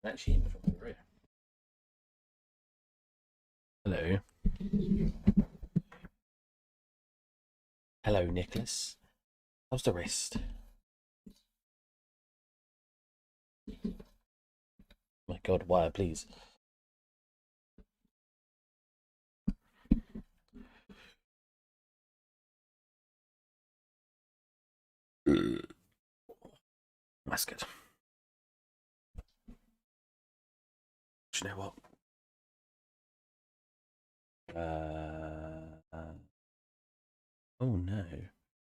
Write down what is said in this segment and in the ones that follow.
Actually, from the rear. Hello. Hello, Nicholas. How's the wrist? My God, wire, please. That's good. Do you know what? Oh no.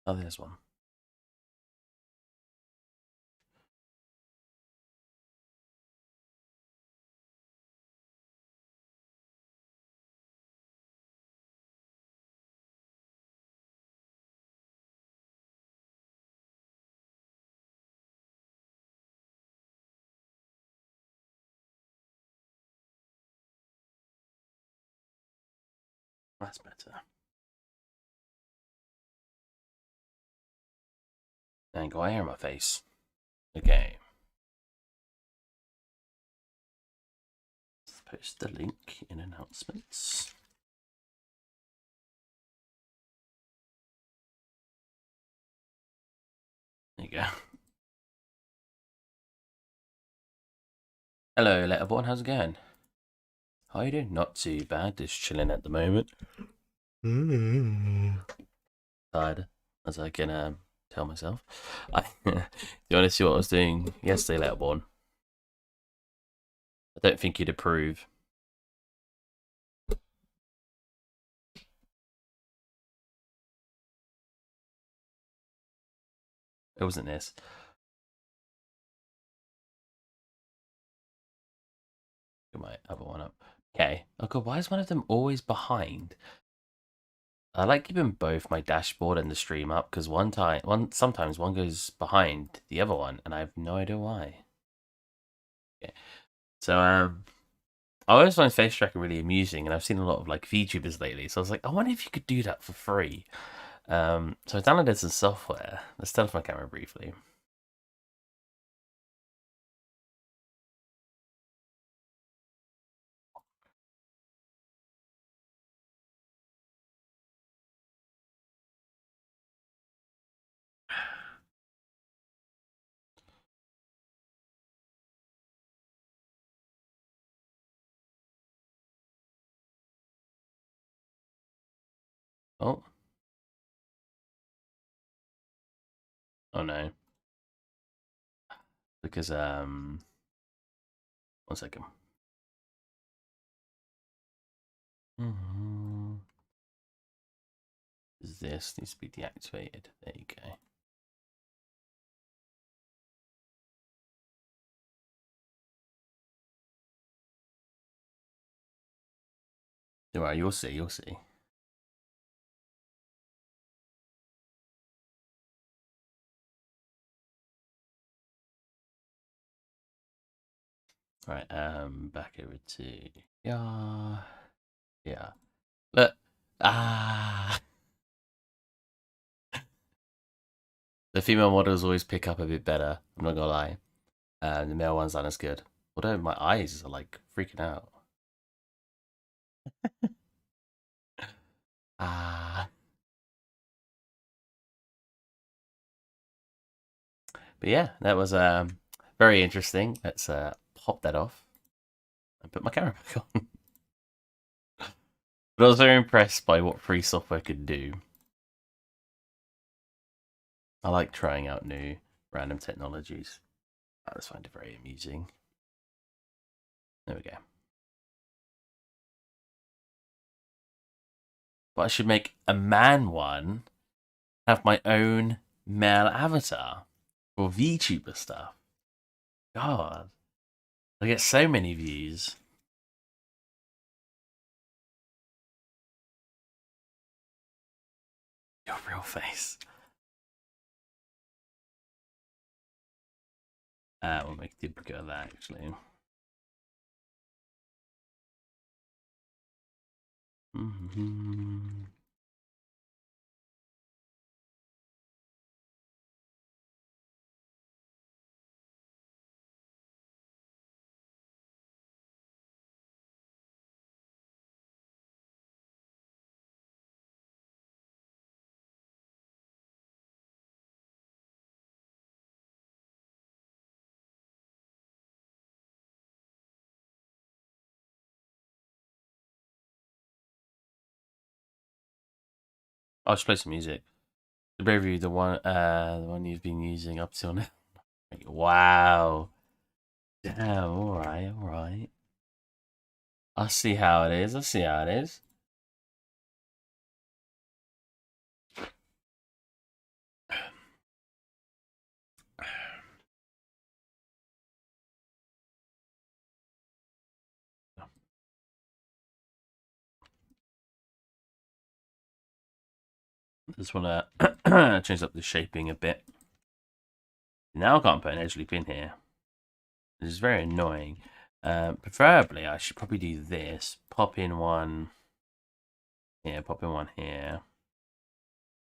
Oh, there's one. That's better. I ain't got hair in my face. Okay. Let's post the link in announcements. There you go. Hello, Letterborn. How's it going? How you doing? Not too bad. Just chilling at the moment. Tired, as I can tell myself. Do you want to see what I was doing yesterday, Letterborn? I don't think you'd approve. It wasn't this. Get my other one up. Okay. Oh god, why is one of them always behind? I like keeping both my dashboard and the stream up because sometimes one goes behind the other one, and I have no idea why. Okay. So I always find face tracking really amusing, and I've seen a lot of like VTubers lately. So I was like, I wonder if you could do that for free. So I downloaded some software. Let's turn off my camera briefly. Oh. Oh no. Because one second. This needs to be deactivated. There you go. Don't worry, you'll see, you'll see. All right, back over to yeah. Look, the female models always pick up a bit better. I'm not gonna lie. The male ones aren't as good. Although my eyes are like freaking out. But yeah, that was very interesting. Let's pop that off and put my camera back on. But I was very impressed by what free software could do. I like trying out new random technologies. I just find it very amusing. There we go. But I should make a man one, have my own male avatar for VTuber stuff. God, I get so many views. Your real face. We'll make a duplicate of that actually. I'll just play some music. The Bravery, the one you've been using up till now. Wow. Damn, alright, alright. I'll see how it is. I'll see how it is. Just want to change up the shaping a bit. Now I can't put an edge loop in here. This is very annoying. Preferably, I should probably do this. Pop in one here, pop in one here.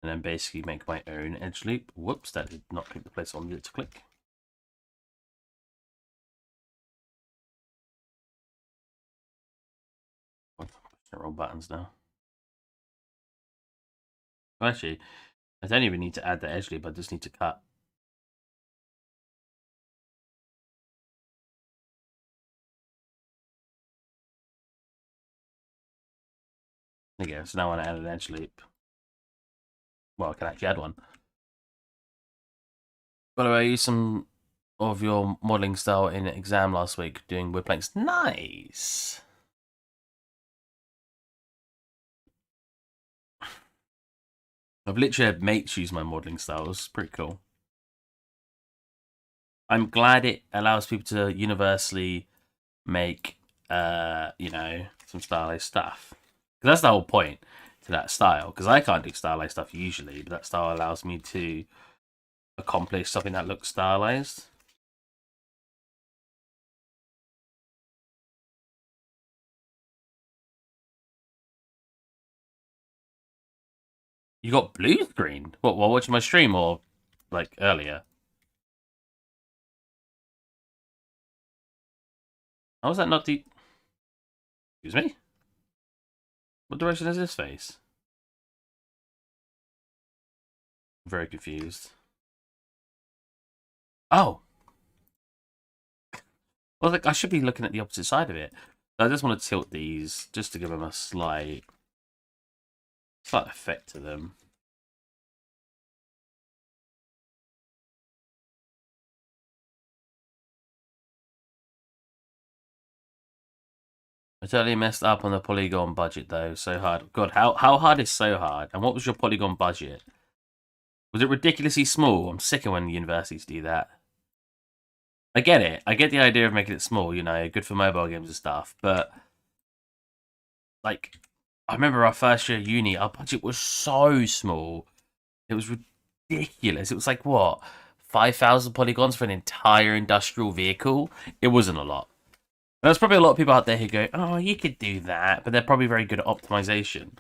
And then basically make my own edge loop. Whoops, that did not click the place I wanted it to click. Wrong buttons now. Well, actually, I don't even need to add the edge loop, I just need to cut. There you go, so now I want to add an edge loop. Well, I can actually add one. By the way, I used some of your modelling style in exam last week doing wood planks. Nice! I've literally had mates use my modelling style. It's pretty cool. I'm glad it allows people to universally make, you know, some stylized stuff. Because that's the whole point to that style. Because I can't do stylized stuff usually, but that style allows me to accomplish something that looks stylized. You got blue screen? What, while watching my stream or like earlier? How was that not the... Excuse me? What direction is this face? I'm very confused. Oh! Well, like, I should be looking at the opposite side of it. I just want to tilt these just to give them a slight effect to them. I totally messed up on the polygon budget though. So hard. God, how hard is so hard? And what was your polygon budget? Was it ridiculously small? I'm sick of when universities do that. I get it. I get the idea of making it small, you know, good for mobile games and stuff. But like, I remember our first year at uni, our budget was so small. It was ridiculous. It was like what, 5,000 polygons for an entire industrial vehicle? It wasn't a lot. There's probably a lot of people out there who go, oh, you could do that, but they're probably very good at optimization.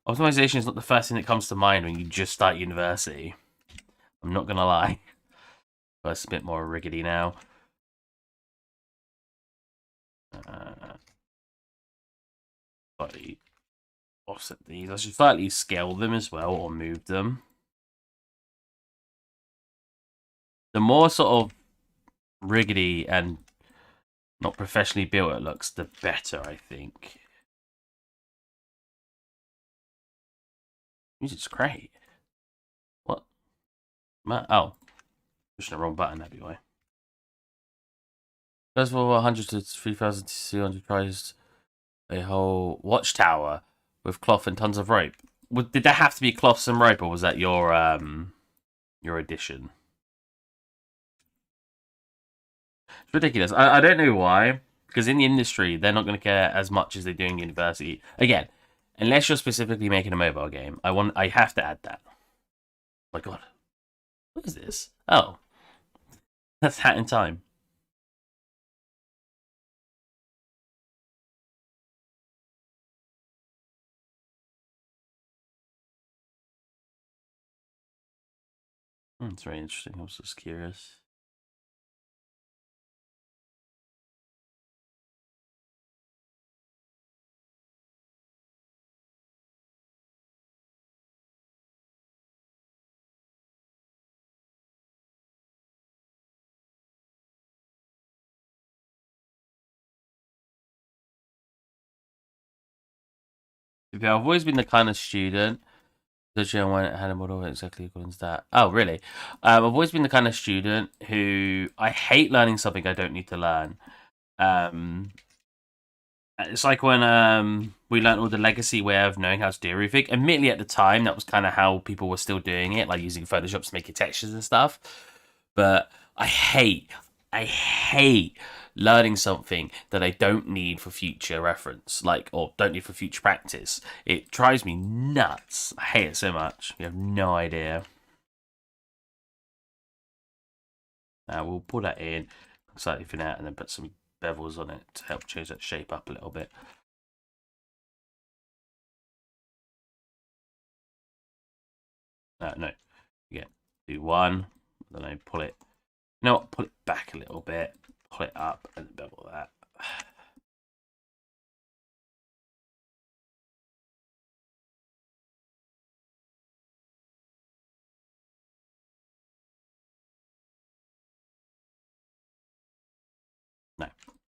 Optimization is not the first thing that comes to mind when you just start university. I'm not going to lie. But it's a bit more rickety now. Slightly offset these. I should slightly scale them as well, or move them. The more sort of rickety and not professionally built it looks, the better, I think. Music's great. What? Oh. Pushing the wrong button, that'd be why. First of all, 100 to 3,200 tries a whole watchtower with cloth and tons of rope. Did that have to be cloths and rope, or was that your addition? It's ridiculous. I don't know why, because in the industry, they're not going to care as much as they do in university. Again, unless you're specifically making a mobile game, I have to add that. Oh my God, what is this? Oh, that's Hat in Time. That's very interesting. I was just curious. I've always been the kind of student Literally, I went had a model exactly according to that. Oh, really? I've always been the kind of student who I hate learning something I don't need to learn. It's like when we learned all the legacy way of knowing how to do everything. Admittedly, at the time, that was kind of how people were still doing it, like using Photoshop to make your textures and stuff. But I hate learning something that I don't need for future reference, like, or don't need for future practice. It drives me nuts. I hate it so much. You have no idea. Now we'll pull that in, slightly thin out, and then put some bevels on it to help change that shape up a little bit. No, yeah, do one, then I pull it. You know what? Pull it back a little bit, pull it up, and bevel that.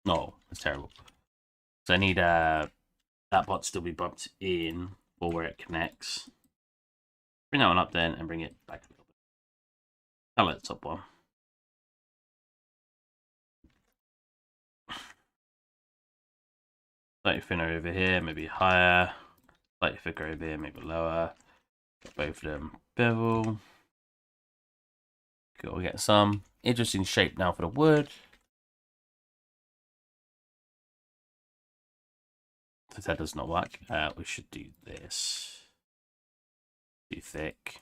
No, that's terrible. So I need that bot to still be bumped in for where it connects. Bring that one up then and bring it back a little bit. I like the top one. Slightly thinner over here, maybe higher. Slightly thicker over here, maybe lower. Get both of them bevel. Cool, we get some interesting shape now for the wood. If that does not work, we should do this. Too thick.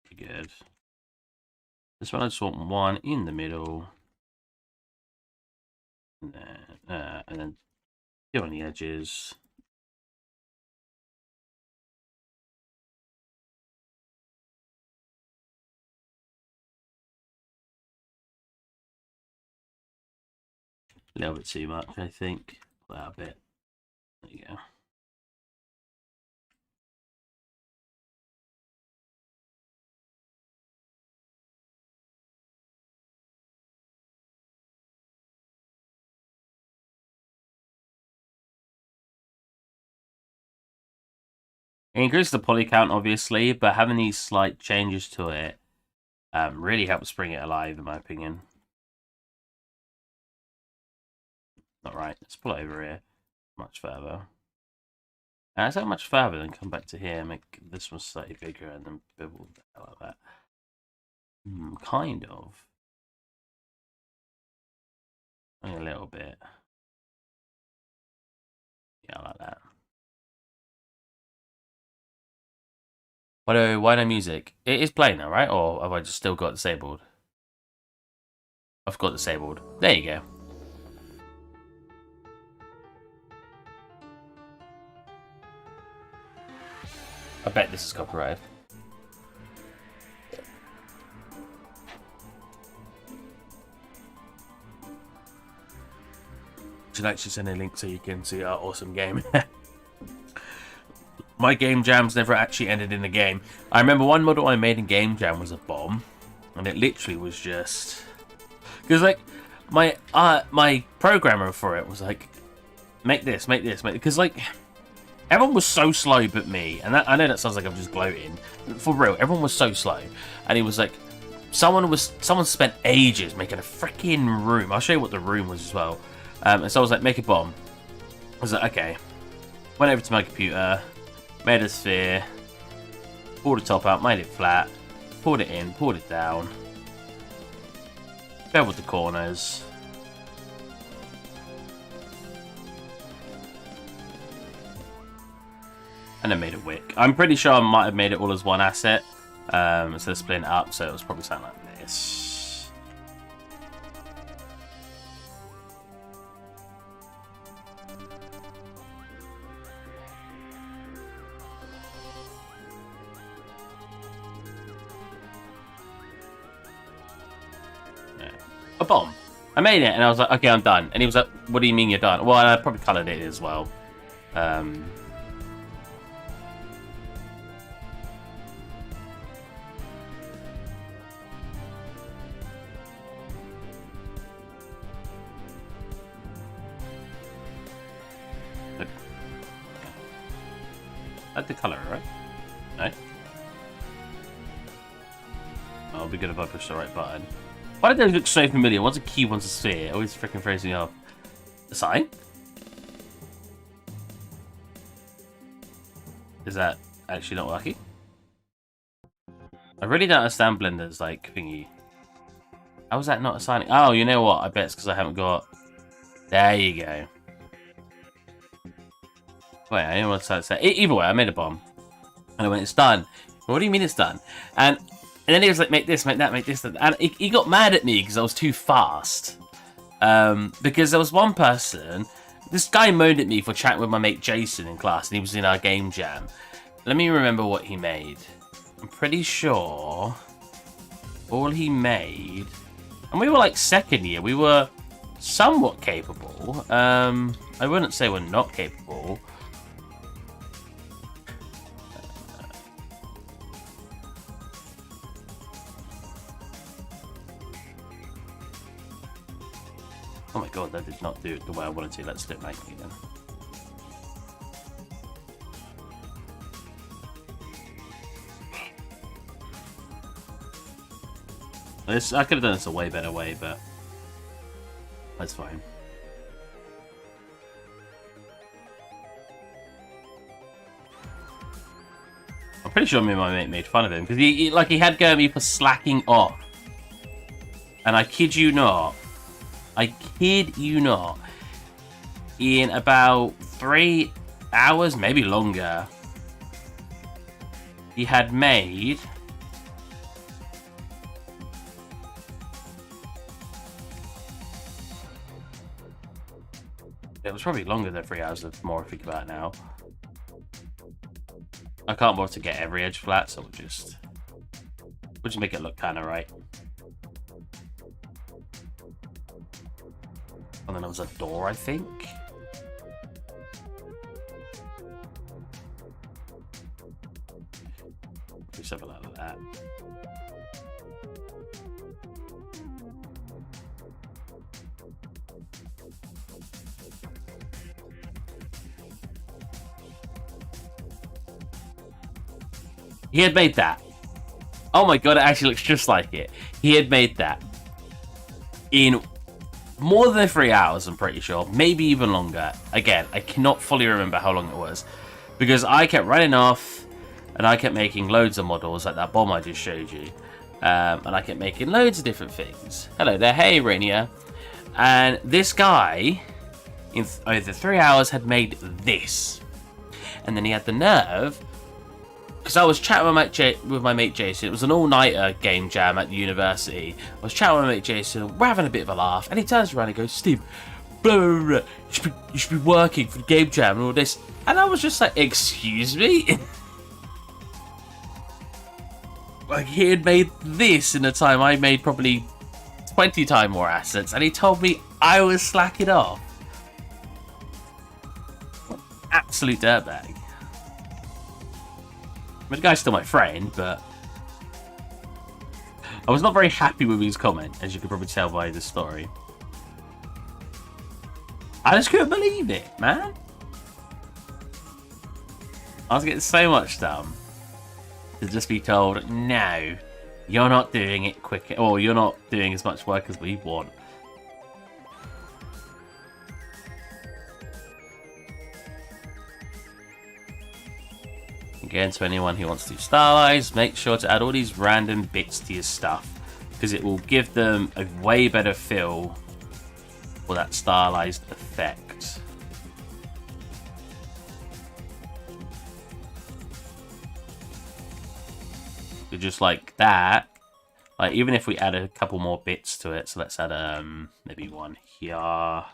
Pretty good. This one I just want one in the middle. And then two on the edges. A little bit too much, I think. Pull that a bit. There you go. It increases the poly count, obviously, but having these slight changes to it really helps bring it alive, in my opinion. Not right. Let's pull it over here much further. Let's go much further, then come back to here, make this one slightly bigger, and then bevel the hell out of that. Kind of. Only a little bit. Yeah, I like that. Why no music? It is playing now, right? Or have I just still got disabled? I've got disabled. There you go. I bet this is copyrighted. Should actually send a link so you can see our awesome game. My game jams never actually ended in a game. I remember one model I made in game jam was a bomb, and it literally was just because like my programmer for it was like, make this, because like everyone was so slow but me, and I know that sounds like I'm just gloating. For real, everyone was so slow, and he was like, someone spent ages making a freaking room. I'll show you what the room was as well. And so I was like, make a bomb. I was like, okay. Went over to my computer, made a sphere, pulled the top out, made it flat, pulled it in, pulled it down, beveled the corners. And then made a wick. I'm pretty sure I might have made it all as one asset, instead of splitting it up, so it was probably something like this. A bomb. I made it, and I was like, okay, I'm done. And he was like, what do you mean you're done? Well, I probably coloured it as well. Add the color, right? No? Oh, it'll be good if I push the right button. Why do those look so familiar? One's a cube, one's a sphere. It always freaking throws me off. The sign? Is that actually not working? I really don't understand Blender's, like, thingy. How is that not assigning? Oh, you know what? I bet it's because I haven't got... There you go. Wait, I didn't want to say... Either way, I made a bomb. And I went, it's done. What do you mean it's done? And then he was like, make this, make that, make this. And he got mad at me because I was too fast. Because there was one person... This guy moaned at me for chatting with my mate Jason in class, and he was in our game jam. Let me remember what he made. I'm pretty sure all he made... And we were like second year. We were somewhat capable. I wouldn't say we're not capable. Oh my god, that did not do it the way I wanted to. Let's do it manually then. I could have done this a way better way, but that's fine. I'm pretty sure me and my mate made fun of him because he had go at me for slacking off, and I kid you not, in about 3 hours, maybe longer, he had made. It was probably longer than 3 hours, the more I think about it now. I can't bother to get every edge flat, so we'll just make it look kind of right. And then there was a door, I think. Do something like that. He had made that. Oh my god, it actually looks just like it. He had made that in more than 3 hours, I'm pretty sure. Maybe even longer. Again, I cannot fully remember how long it was. Because I kept running off, and I kept making loads of models, like that bomb I just showed you. And I kept making loads of different things. Hello there, hey Rainier. And this guy, in over 3 hours, had made this. And then he had the nerve... Because I was chatting with my mate Jason. It was an all-nighter game jam at the university. I was chatting with my mate Jason. We're having a bit of a laugh. And he turns around and goes, Steve, blah, blah, blah, you should be working for the game jam and all this. And I was just like, excuse me? Like, he had made this in a time I made probably 20 times more assets. And he told me I was slacking off. Absolute dirtbag. I mean, the guy's still my friend, but I was not very happy with his comment, as you could probably tell by the story. I just couldn't believe it, man. I was getting so much done to just be told, no, you're not doing it quick, or you're not doing as much work as we want. Again, to anyone who wants to stylize, make sure to add all these random bits to your stuff, because it will give them a way better feel for that stylized effect. So just like that, like even if we add a couple more bits to it, so let's add maybe one here.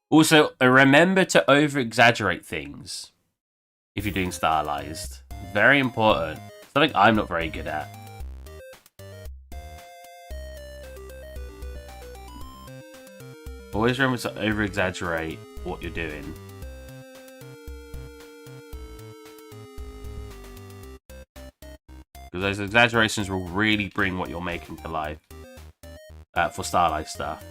Also, remember to over-exaggerate things if you're doing stylized. Very important. Something I'm not very good at. Always remember to over-exaggerate what you're doing. Because those exaggerations will really bring what you're making to life. For stylized stuff.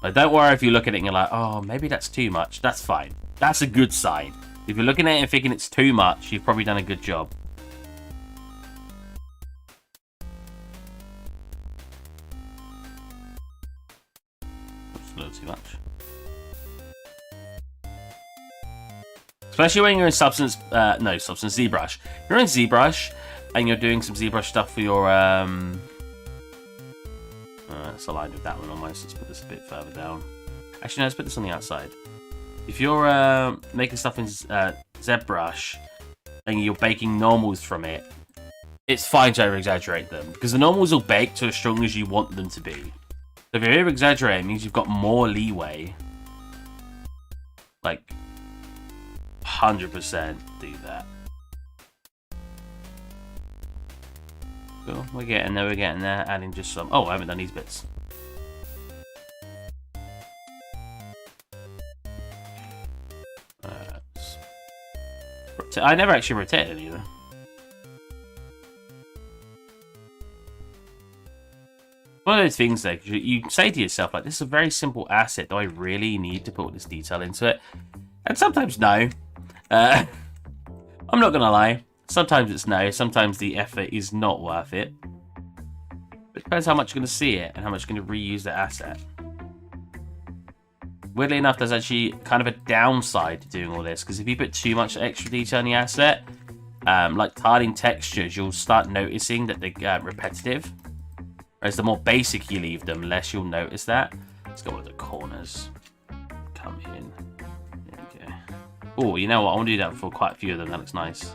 Like, don't worry if you look at it and you're like, oh, maybe that's too much. That's fine. That's a good sign. If you're looking at it and thinking it's too much, you've probably done a good job. That's a little too much. Especially when you're in ZBrush. You're in ZBrush and you're doing some ZBrush stuff for your it's aligned with that one almost. Let's put this a bit further down. Actually, no, let's put this on the outside. If you're making stuff in ZBrush and you're baking normals from it, it's fine to over-exaggerate them because the normals will bake to as strong as you want them to be. So if you're over-exaggerating, it means you've got more leeway. Like 100% do that. Cool. We're getting there, adding just some... Oh, I haven't done these bits. I never actually rotated it either. One of those things though, you say to yourself, like, this is a very simple asset. Do I really need to put this detail into it? And sometimes no. I'm not gonna lie. Sometimes it's no. Sometimes the effort is not worth it. But it depends how much you're gonna see it and how much you're gonna reuse the asset. Weirdly enough, there's actually kind of a downside to doing all this, because if you put too much extra detail in the asset, like tiling textures, you'll start noticing that they get repetitive. Whereas the more basic you leave them, less you'll notice that. Let's go with the corners. Come in. There we go. Oh, you know what? I want to do that for quite a few of them. That looks nice.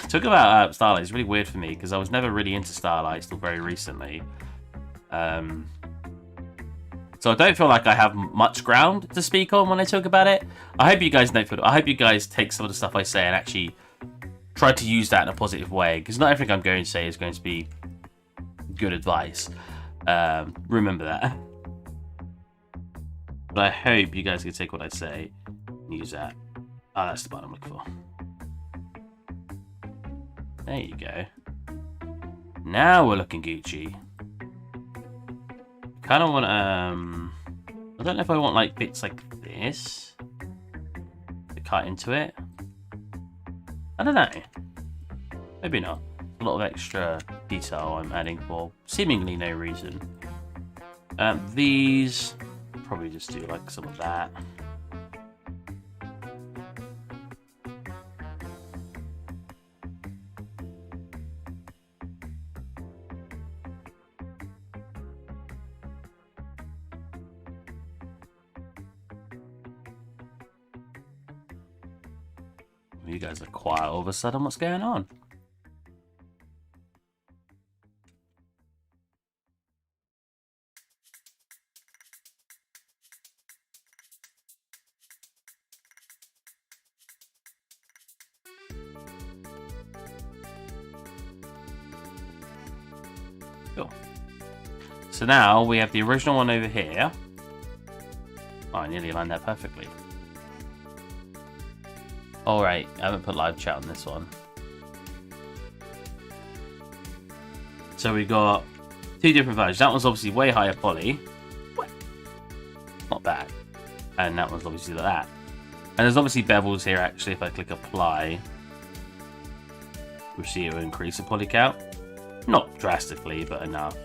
Talk about Starlight. It's really weird for me because I was never really into Starlight till very recently. So I don't feel like I have much ground to speak on when I talk about it. I hope you guys don't feel. I hope you guys take some of the stuff I say and actually try to use that in a positive way, because not everything I'm going to say is going to be good advice. Remember that. But I hope you guys can take what I say and use that. Oh, that's the button I'm looking for. There you go. Now we're looking Gucci. Kind of want I don't know if I want like bits like this to cut into it. I don't know. Maybe not. A lot of extra detail I'm adding for seemingly no reason. These probably just do like some of that. You guys are quiet all of a sudden. What's going on? Cool. So now we have the original one over here. Oh, I nearly aligned that perfectly. Alright, I haven't put live chat on this one. So we got two different versions. That one's obviously way higher poly. Not bad. And that one's obviously like that. And there's obviously bevels here actually. If I click apply, we'll see it will increase the poly count. Not drastically, but enough.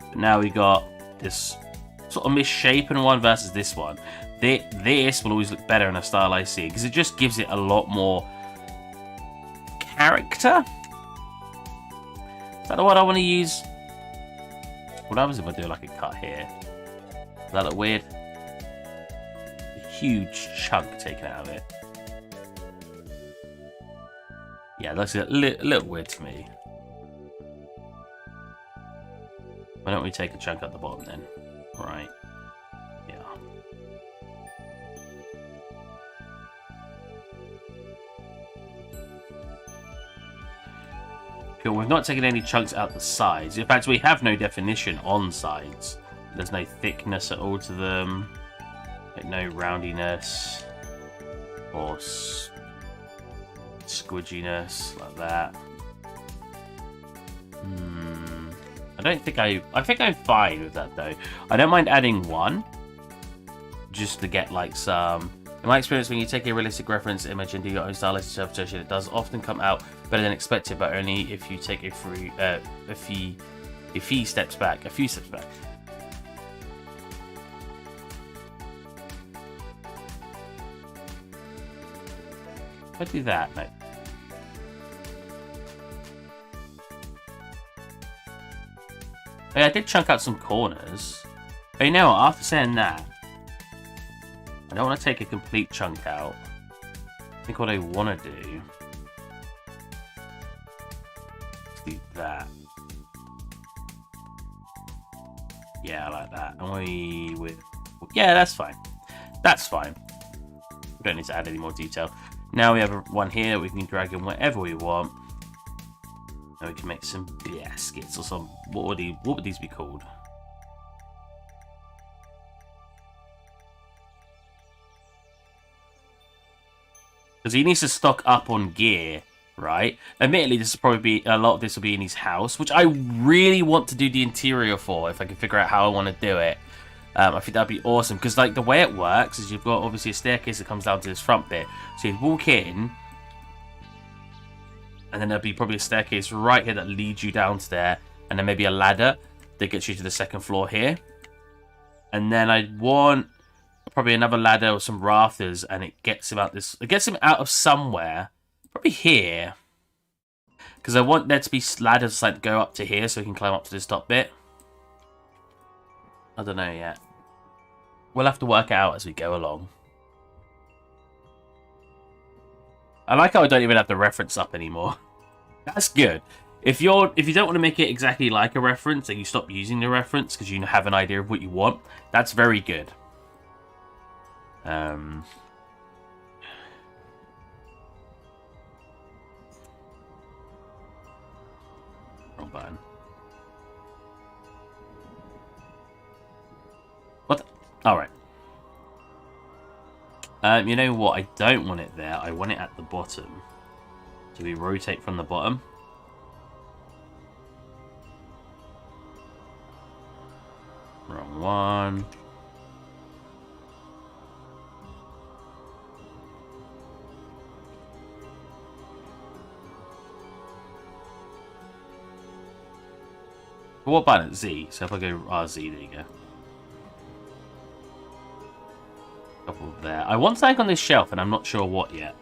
But now we got this sort of misshapen one versus this one. This will always look better in a stylized scene because it just gives it a lot more character. Is that what I want to use? What happens if I do like a cut here? Does that look weird? A huge chunk taken out of it. Yeah, that's a little weird to me. Why don't we take a chunk at the bottom then? Right. Yeah. Cool. We've not taken any chunks out the sides. In fact, we have no definition on sides. There's no thickness at all to them. Like no roundiness or squidginess like that. I think I'm fine with that though. I don't mind adding one, just to get like some. In my experience, when you take a realistic reference image and do your own stylistic interpretation, it does often come out better than expected, but only if you take a few steps back. If I do that, no. Yeah, I did chunk out some corners. But you know what, after saying that, I don't want to take a complete chunk out. I think what I want to do is do that. Yeah, I like that. And yeah, that's fine. That's fine. We don't need to add any more detail. Now we have one here. We can drag in whatever we want. And we can make some baskets or some. What would these be called? Because he needs to stock up on gear, right? Admittedly, this will probably be a lot of this will be in his house, which I really want to do the interior for if I can figure out how I want to do it. I think that'd be awesome because, like, the way it works is you've got obviously a staircase that comes down to this front bit, so you'd walk in, and then there'll be probably a staircase right here that leads you down to there, and then maybe a ladder that gets you to the second floor here, and then I'd want probably another ladder or some rafters, and it gets him out this. It gets him out of somewhere, probably here, because I want there to be ladders like go up to here, so he can climb up to this top bit. I don't know yet. We'll have to work it out as we go along. I like how I don't even have the reference up anymore. That's good. If you don't want to make it exactly like a reference and you stop using the reference because you have an idea of what you want, that's very good. Wrong button. What? Alright. You know what? I don't want it there. I want it at the bottom. So we rotate from the bottom. Wrong one. What button? Z. So if I go RZ, there you go. Couple there. I want something on this shelf, and I'm not sure what yet.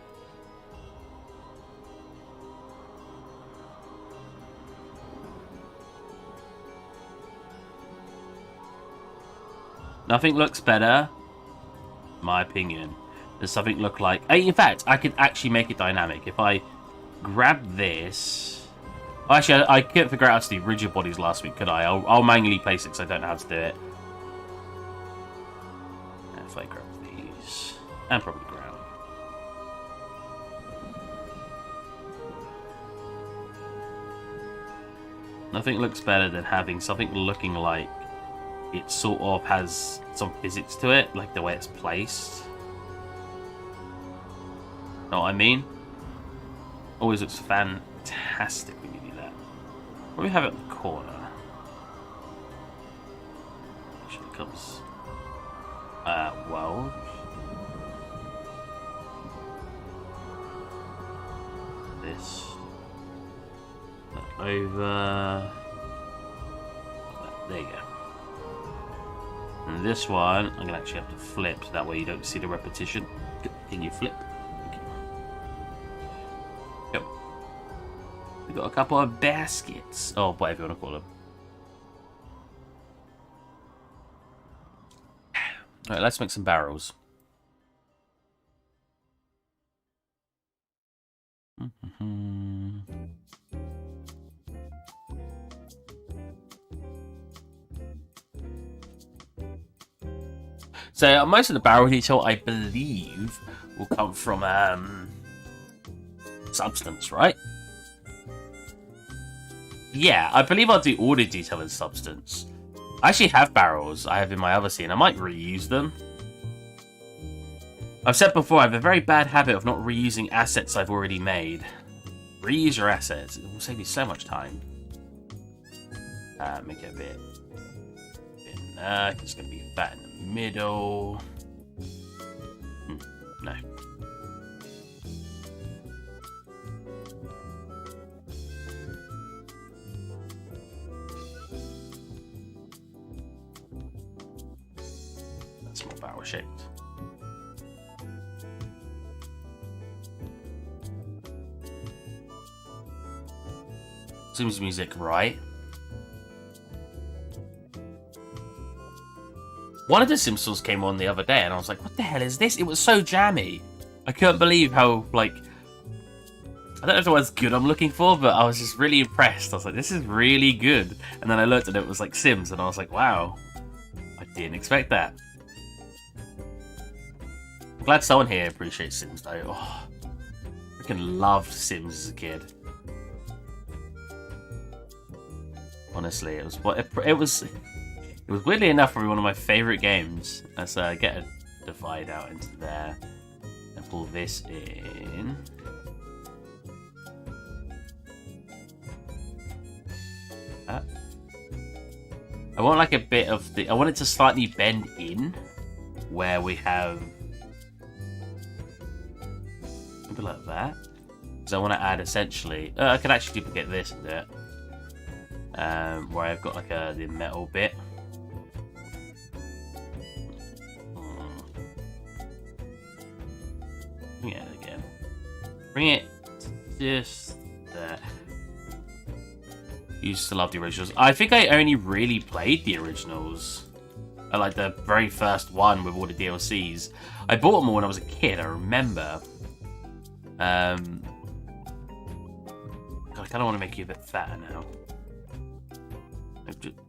Nothing looks better, in my opinion. Does something look like... In fact, I could actually make it dynamic. If I grab this... Actually, I couldn't figure out how to do rigid bodies last week, could I? I'll manually place it because I don't know how to do it. And if I grab these... And probably ground. Nothing looks better than having something looking like it sort of has some physics to it, like the way it's placed. Know what I mean? Always looks fantastic when you do that. What do we have at the corner? Actually comes... well... This... Over... There you go. And this one, I'm going to actually have to flip, so that way you don't see the repetition. Can you flip? Okay. Go. We've got a couple of baskets. Oh, whatever you want to call them. Alright, let's make some barrels. So most of the barrel detail, I believe, will come from substance, right? Yeah, I believe I'll do all the detail in substance. I actually have barrels I have in my other scene. I might reuse them. I've said before, I have a very bad habit of not reusing assets I've already made. Reuse your assets. It will save you so much time. Make it a bit it's going to be fat in the middle. No. That's more barrel shaped. Sims music, right? One of the Sims songs came on the other day, and I was like, what the hell is this? It was so jammy. I couldn't believe how, like... I don't know if the word's good I'm looking for, but I was just really impressed. I was like, this is really good. And then I looked and it was like Sims, and I was like, wow. I didn't expect that. I'm glad someone here appreciates Sims, though. Oh, I freaking loved Sims as a kid. Honestly, it was what it was weirdly enough probably one of my favourite games. Let's get a divide out into there and pull this in. I want like a bit of the. I want it to slightly bend in where we have maybe like that. Because I want to add essentially. I could actually duplicate this and do it. Where I've got like the metal bit. Bring it again. Bring it just there. Used to love the originals. I think I only really played the originals. Like the very first one with all the DLCs. I bought them all when I was a kid, I remember. God, I kind of want to make you a bit fatter now.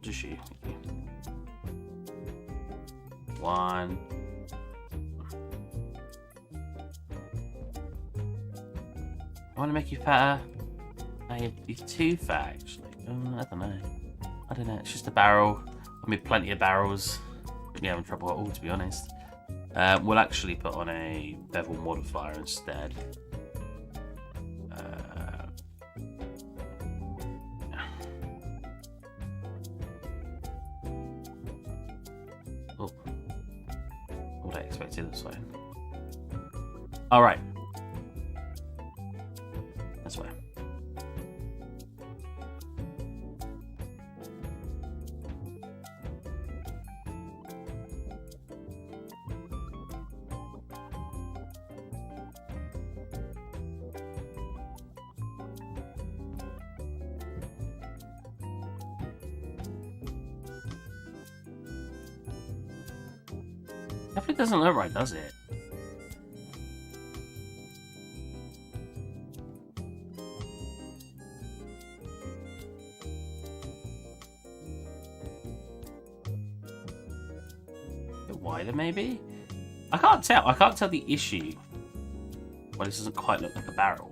Just you. One. I want to make you fatter. You're too fat, actually. I don't know. It's just a barrel. I mean, plenty of barrels. Yeah, I'm having trouble at all, to be honest. We'll actually put on a bevel modifier instead. Oh, what I expected this way. All right. That's way. Definitely doesn't look right, does it? A bit wider, maybe? I can't tell. I can't tell the issue. Well, this doesn't quite look like a barrel.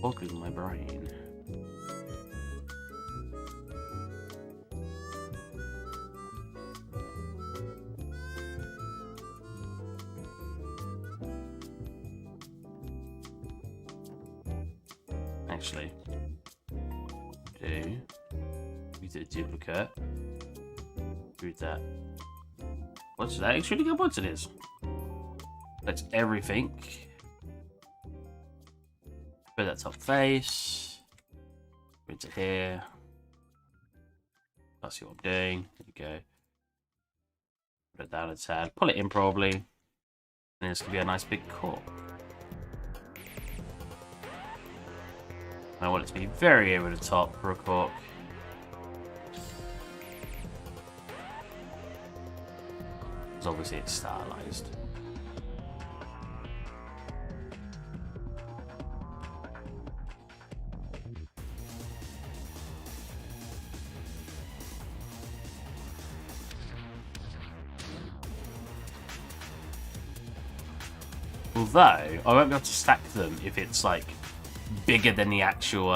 Boggling my brain. Actually, we did a duplicate. Do that. What's that? It's really good. What it is? That's everything. Put that top face. Put it here. That's what I'm doing. There you go. Put it down its head. Pull it in probably. And it's gonna be a nice big cork. I want it to be very over the top for a cork. Because obviously it's stylized. Although, I won't be able to stack them if it's like bigger than the actual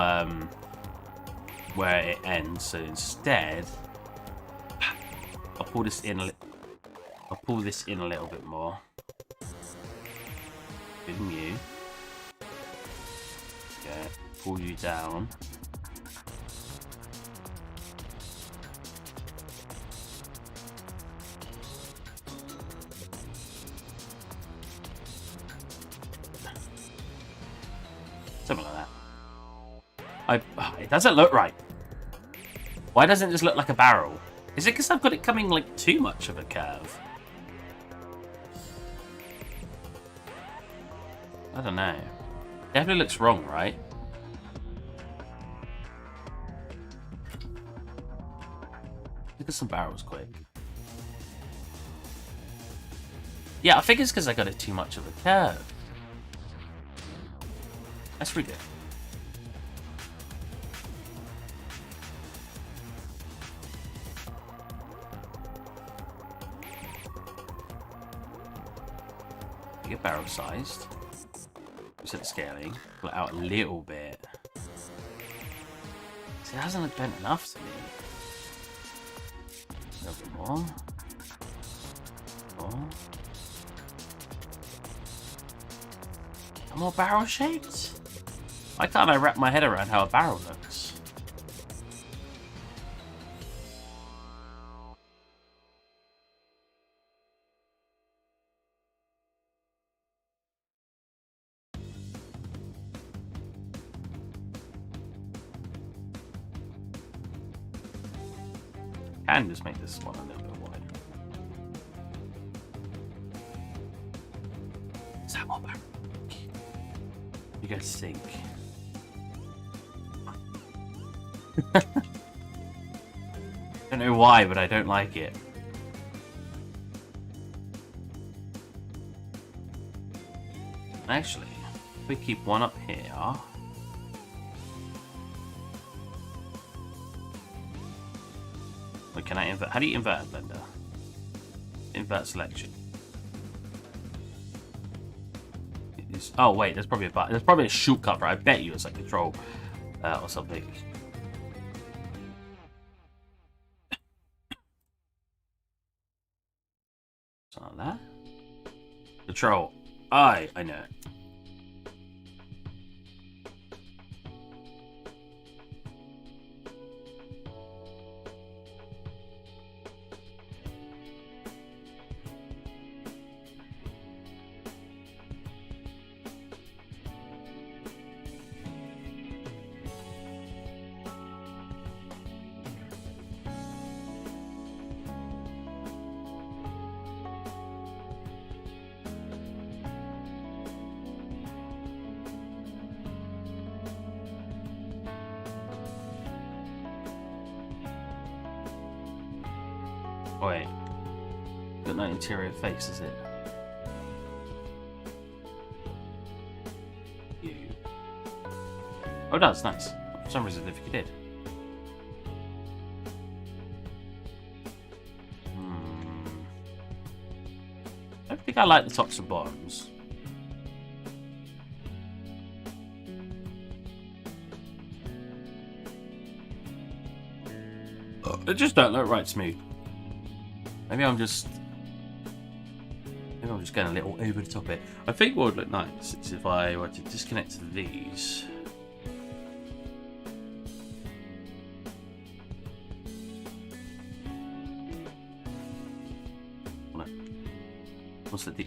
where it ends. So instead, I'll pull this in a little. I'll pull this in a little bit more. Good and you. Okay, pull you down. Something like that. It doesn't look right. Why doesn't it just look like a barrel? Is it because I've got it coming like too much of a curve? I don't know. It definitely looks wrong, right? Look at some barrels quick. Yeah, I think it's because I got it too much of a curve. That's pretty good. Get barrel sized. Set the scaling. Pull it out a little bit. See, it hasn't looked bent enough to me. A little bit more. More. More barrel shaped? Why can't I wrap my head around how a barrel looks? Can just make this one a little bit wider. Is that more barrel? You guys think? I don't know why, but I don't like it. Actually, if we keep one up here. Wait, can I invert? How do you invert a blender? Invert selection. Oh wait, there's probably a button. There's probably a shortcut, right? I bet you it's like control or something. Something like that. Control. I know. Wait. Got no interior face, is it? You. Oh, it does. Nice. For some reason, I think it did. I don't think I like the tops and bottoms. They just don't look right to me. Maybe I'm just going a little over the top it. I think what would look nice is if I were to disconnect these. What's the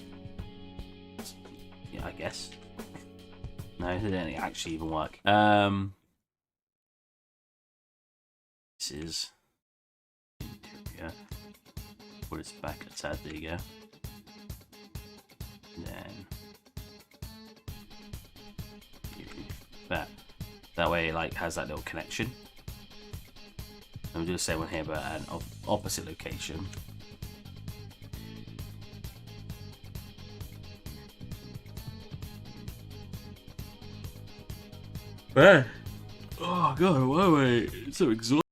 yeah, I guess. No, it didn't actually even work. This is yeah. Put it back a tad. There you go. And then that way it like has that little connection. And we'll do the same one here, but at an opposite location. Oh god, wait, it's so exhausting.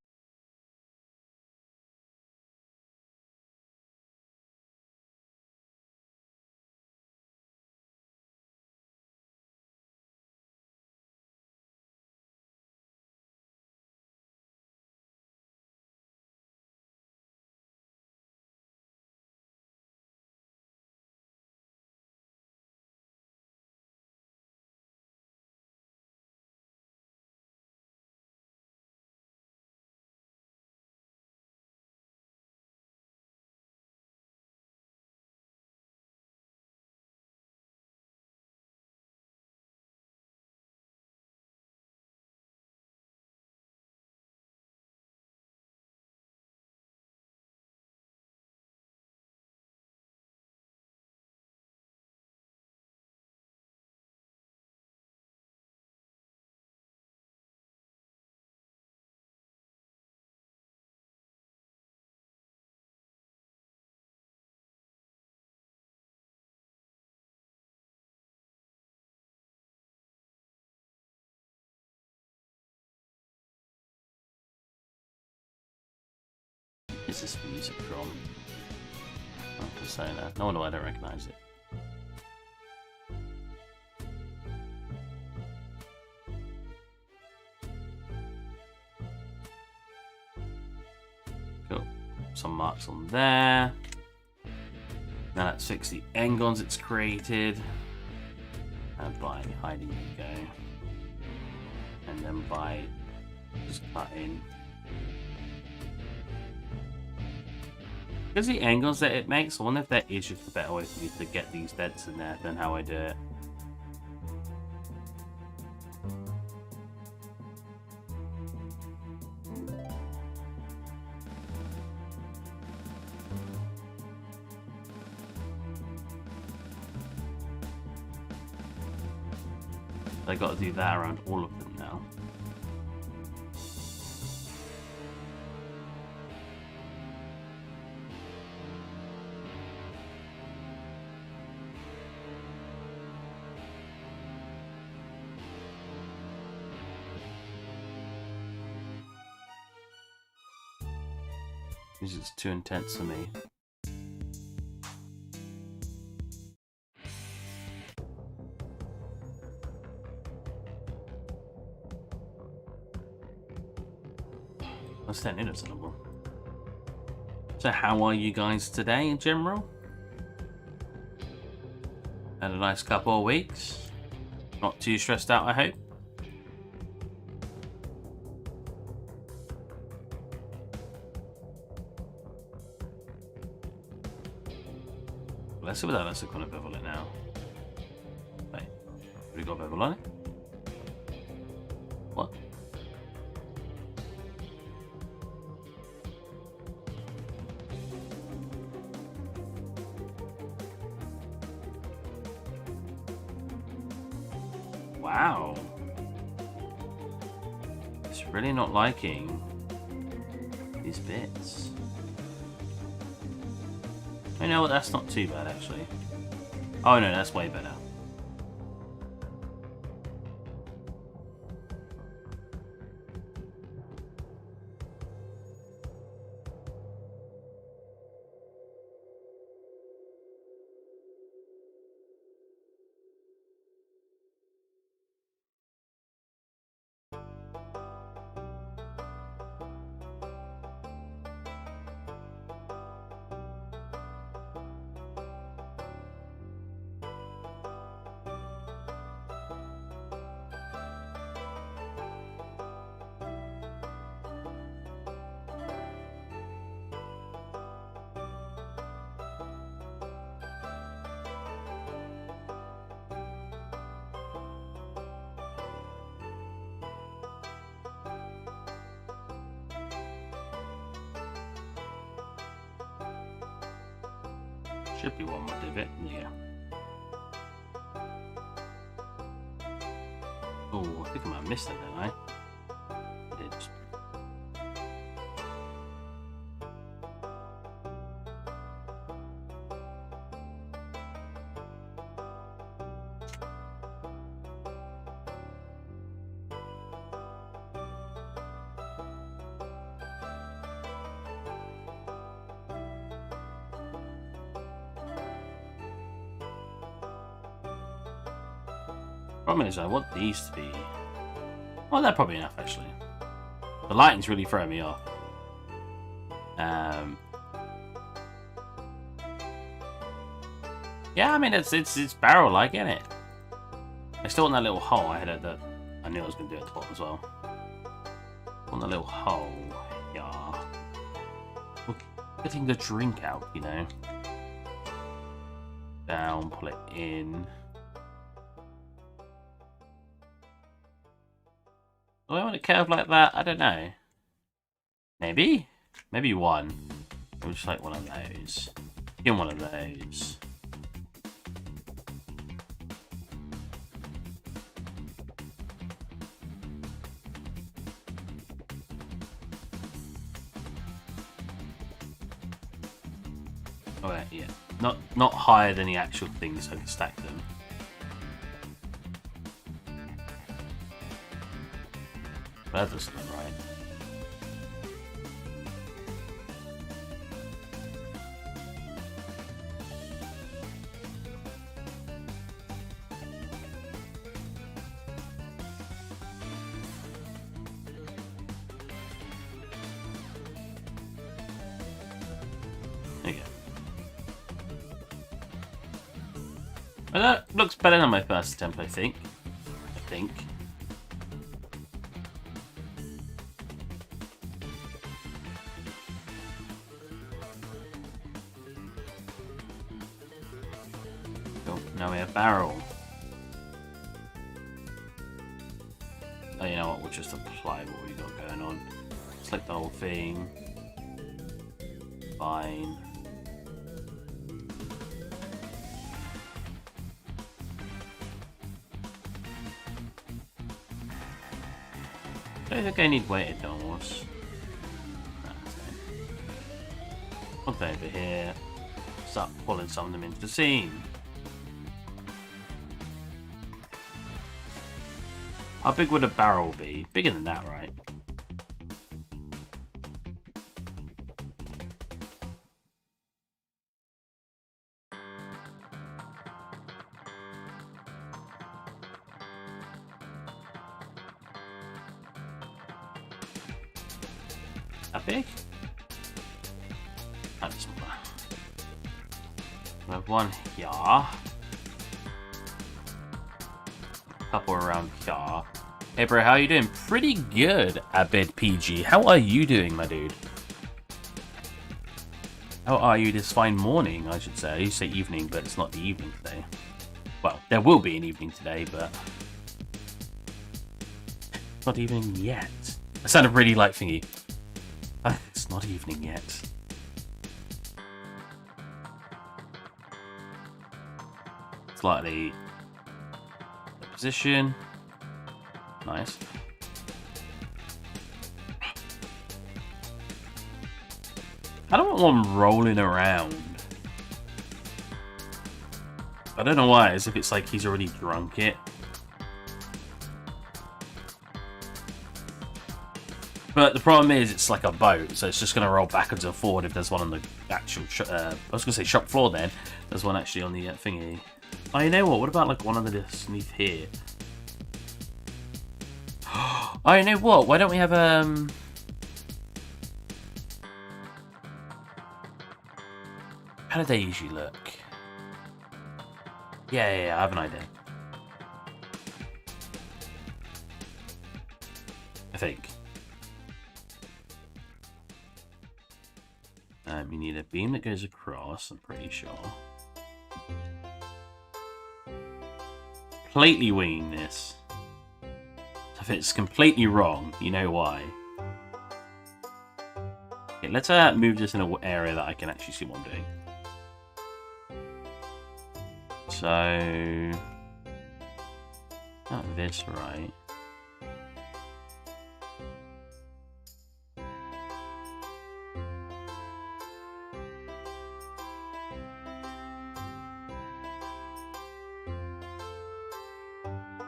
Is this music from? Oh, Persona. No wonder I don't recognize it. Cool. Some marks on there. Now let's fix the engons it's created. And by hiding you go. And then by just cutting. Because the angles that it makes, I wonder if there is just a better way for me to get these dents in there than how I do it. I got to do that around all of them now. This is too intense for me. Let's turn into something. So how are you guys today in general? Had a nice couple of weeks. Not too stressed out, I hope. Let's see what that looks like when I bevel it now. Wait, have we got bevel on it? What? Wow. It's really not liking these bits. You know what, that's not too bad actually. Oh no, that's way better. Should be one more divot, yeah. Oh, I think I might have missed it then, I did. Problem is, I want these to be... Well, they're probably enough, actually. The lighting's really throwing me off. Yeah, I mean, it's barrel-like, isn't it? I still want that little hole. I had that. I knew I was going to do it at the bottom as well. I want that little hole. Yeah. Getting the drink out, you know. Down, pull it in. Do I want it curved like that? I don't know. Maybe? Maybe one. Maybe just like one of those. Give him one of those. Oh yeah. Not higher than the actual thing so I can stack them. That doesn't look right. Well, that looks better than my first attempt, I think. Cool. Now we have barrel. Oh, you know what? We'll just apply what we got going on. Select the whole thing. Fine. I don't think I need weighted doors. Put that over here. Start pulling some of them into the scene. How big would a barrel be? Bigger than that, right? That big? Kind of smaller. We have one here. A couple around here. Hey bro, how are you doing? Pretty good, Abed PG. How are you doing, my dude? How are you this fine morning, I should say. I used to say evening, but it's not the evening today. Well, there will be an evening today, but not evening yet. I sounded really like thingy. It's not evening yet. Slightly position. Nice. I don't want one rolling around. I don't know why, as if it's like he's already drunk it. But the problem is, it's like a boat, so it's just going to roll backwards and forward if there's one on the actual... I was going to say shop floor then. There's one actually on the thingy. Oh, you know what? What about like one underneath here? Oh, you know what? Why don't we have how do they usually look? Yeah, I have an idea. I think. You need a beam that goes across, I'm pretty sure. Completely winging this. If it's completely wrong, you know why. Okay, let's move this in an area that I can actually see what I'm doing. So... not this, right?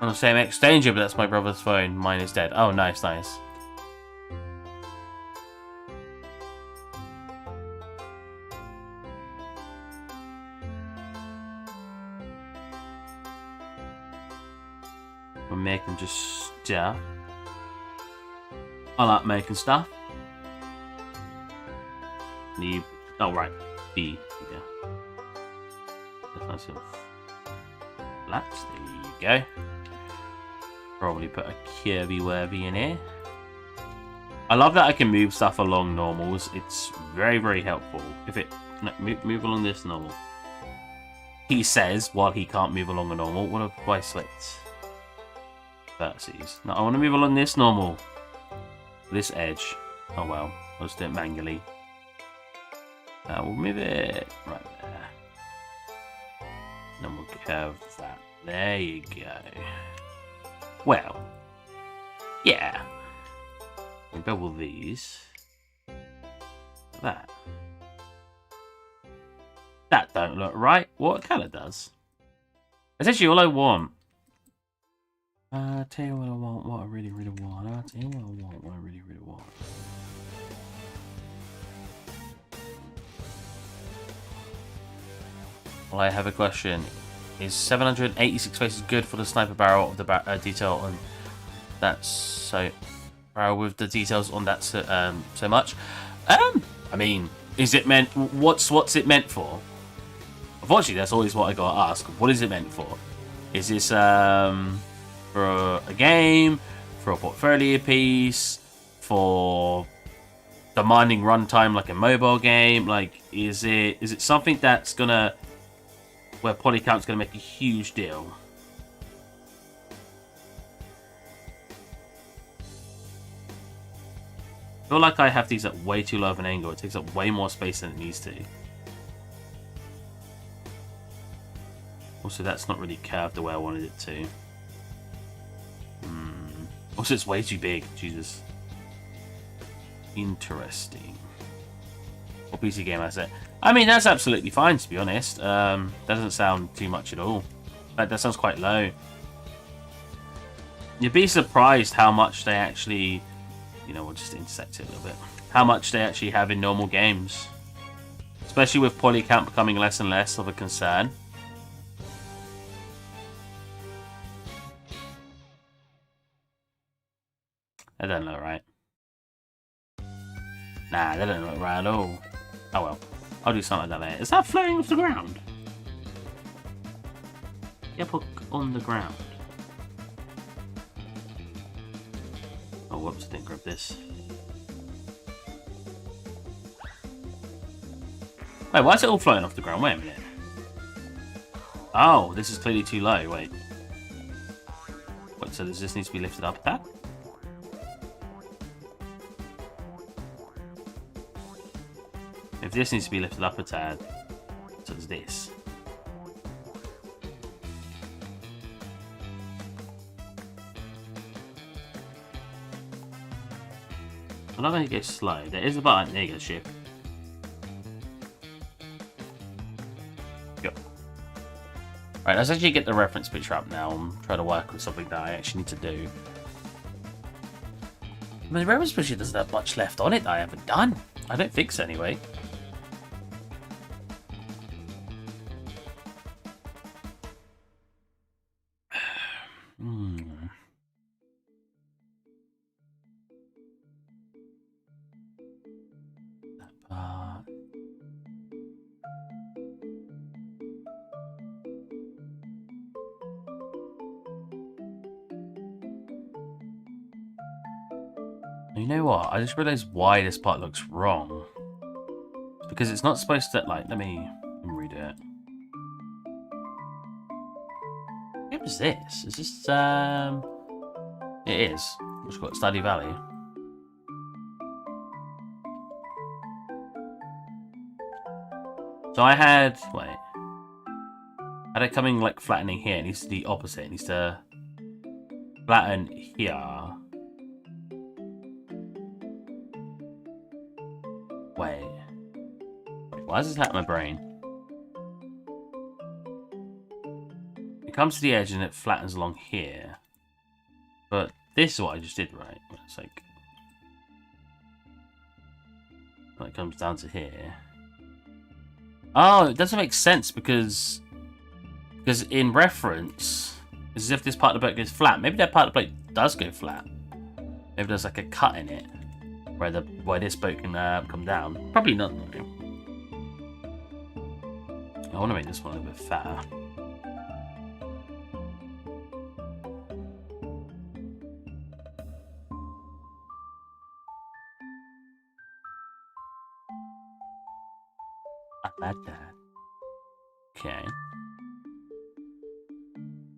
On the same exchange, but that's my brother's phone. Mine is dead. Oh, nice, nice. We're making just stuff. I like making stuff. Need. Oh, right. B. Yeah. That's nice little flats. There you go. Probably put a Kirby-worthy in here. I love that I can move stuff along normals. It's very, very helpful. If it... no, move along this normal. He says, while he can't move along a normal. What if I select vertices? No, I want to move along this normal. This edge. Oh well. I'll just do it manually. We'll move it right there. And then we'll curve that. There you go. Well, yeah. We double these. Like that. That don't look right. What colour does? That's actually all I want. I'll tell you what I want, what I really, really want. I'll tell you what I want, what I really, really want. Well, I have a question. Is 786 faces good for the sniper barrel of the detail on that so barrel with the details on that so much? I mean, is it meant? What's it meant for? Unfortunately, that's always what I gotta ask. What is it meant for? Is this for a game, for a portfolio piece, for demanding runtime like a mobile game? Like, is it something that's gonna where poly count's gonna make a huge deal? I feel like I have these at way too low of an angle. It takes up way more space than it needs to. Also, that's not really curved the way I wanted it to. Also, it's way too big. Jesus. Interesting. What PC game asset? I mean, that's absolutely fine, to be honest. Doesn't sound too much at all. In fact, that sounds quite low. You'd be surprised how much they actually... You know, we'll just intersect it a little bit. How much they actually have in normal games. Especially with poly count becoming less and less of a concern. That doesn't look right. Nah, that doesn't look right at all. Oh well. I'll do something like that later. Is that floating off the ground? Yeah, put on the ground. Oh, whoops, I didn't grab this. Wait, why is it all floating off the ground? Wait a minute. Oh, this is clearly too low. Wait. What, so does this need to be lifted up a tad? If this needs to be lifted up a tad, so does this. I'm not going to go slow. There is a button. There you go, ship. Go. Right, let's actually get the reference picture up now and try to work with something that I actually need to do. I mean, the reference picture doesn't have much left on it that I haven't done. I don't think so, anyway. You know what? I just realized why this part looks wrong. It's because it's not supposed to, like, let me redo it. What is this? Is this, it is. What's it called? Stardew Valley. So I had, wait. I had it coming, like, flattening here. It needs to be the opposite. It needs to flatten here. Wait, why is this happening in my brain? It comes to the edge and it flattens along here. But this is what I just did, right? It's like... When it comes down to here. Oh, it doesn't make sense because in reference, it's as if this part of the plate goes flat. Maybe that part of the plate does go flat. Maybe there's like a cut in it. Where this boat can come down. Probably not, though. I want to make this one a little bit fatter. I like that. Okay.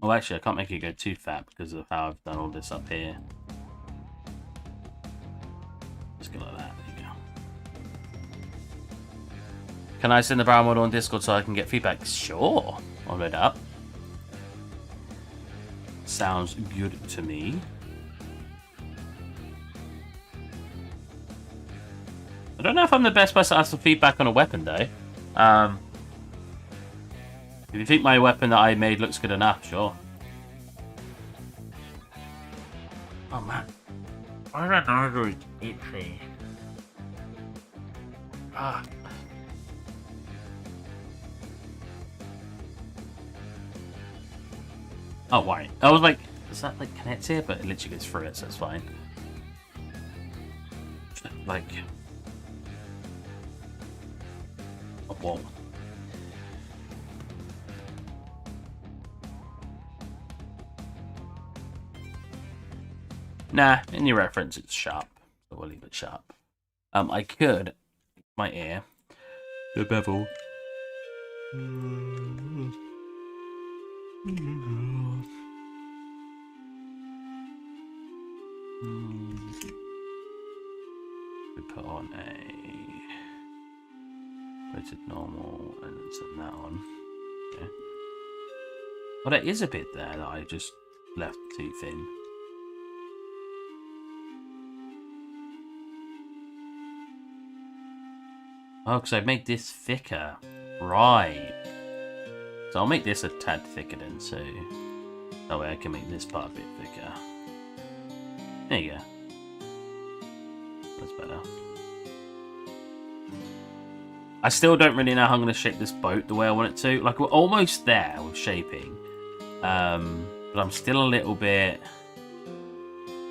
Well, actually, I can't make it go too fat because of how I've done all this up here. Just go like that. There you go. Can I send the barrel model on Discord so I can get feedback? Sure. I'll load it up. Sounds good to me. I don't know if I'm the best person to ask for feedback on a weapon, though. If you think my weapon that I made looks good enough, sure. Oh, man. Why did I know it itchy? Ah. Oh, wait. I was like, does that like connect here? But it literally goes through it, so it's fine. Like... Oh, whoa. Nah, in your reference, it's sharp. So we'll leave it sharp. I could, my ear, the bevel. We put on a rated normal and then set that on. Okay. Well, there is a bit there that I just left too thin. Oh, because I made this thicker. Right. So I'll make this a tad thicker then, so that way I can make this part a bit thicker. There you go. That's better. I still don't really know how I'm going to shape this boat the way I want it to. Like, we're almost there with shaping. But I'm still a little bit...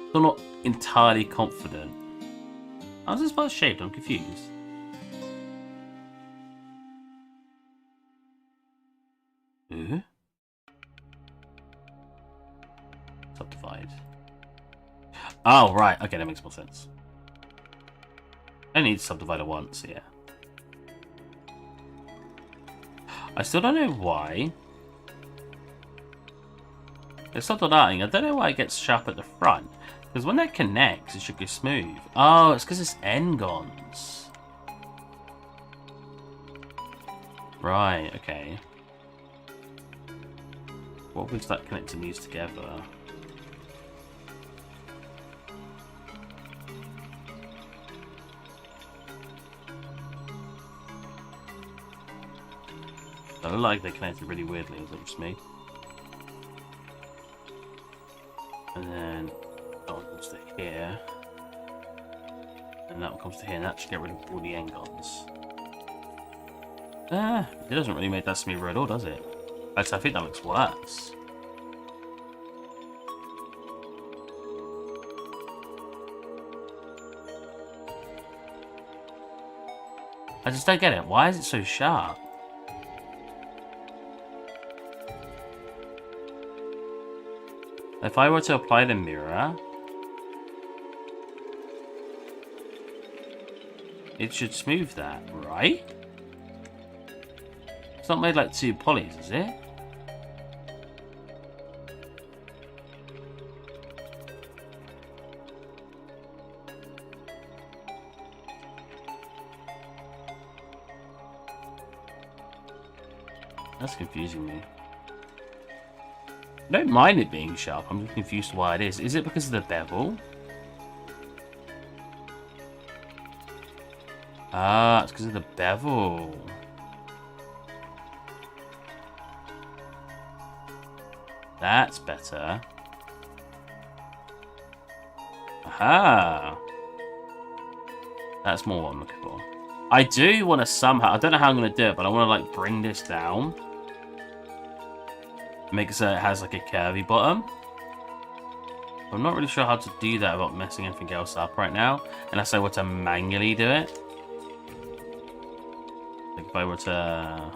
Still not entirely confident. How's this boat shaped? I'm confused. Ooh. Subdivide. Oh, right. Okay, that makes more sense. I need to subdivide it once, yeah. I still don't know why. It's not I don't know why it gets sharp at the front. Because when that connects, it should go smooth. Oh, it's because it's N-gons. Right, okay. What was that connecting these together? I look like they connected really weirdly, is it just me? And then that one comes to here. And that one comes to here, and that should get rid of all the N-gons. It doesn't really make that smoother at all, does it? Actually, I think that looks worse. I just don't get it. Why is it so sharp? If I were to apply the mirror, it should smooth that, right? It's not made like two polys, is it? That's confusing me. I don't mind it being sharp, I'm just confused why it is. Is it because of the bevel? Ah, it's because of the bevel. That's better. Aha! That's more what I'm looking for. I do want to somehow, I don't know how I'm going to do it, but I want to like bring this down. Make it so it has like a curvy bottom. I'm not really sure how to do that without messing anything else up right now. Unless I were to manually do it. Like if I were to...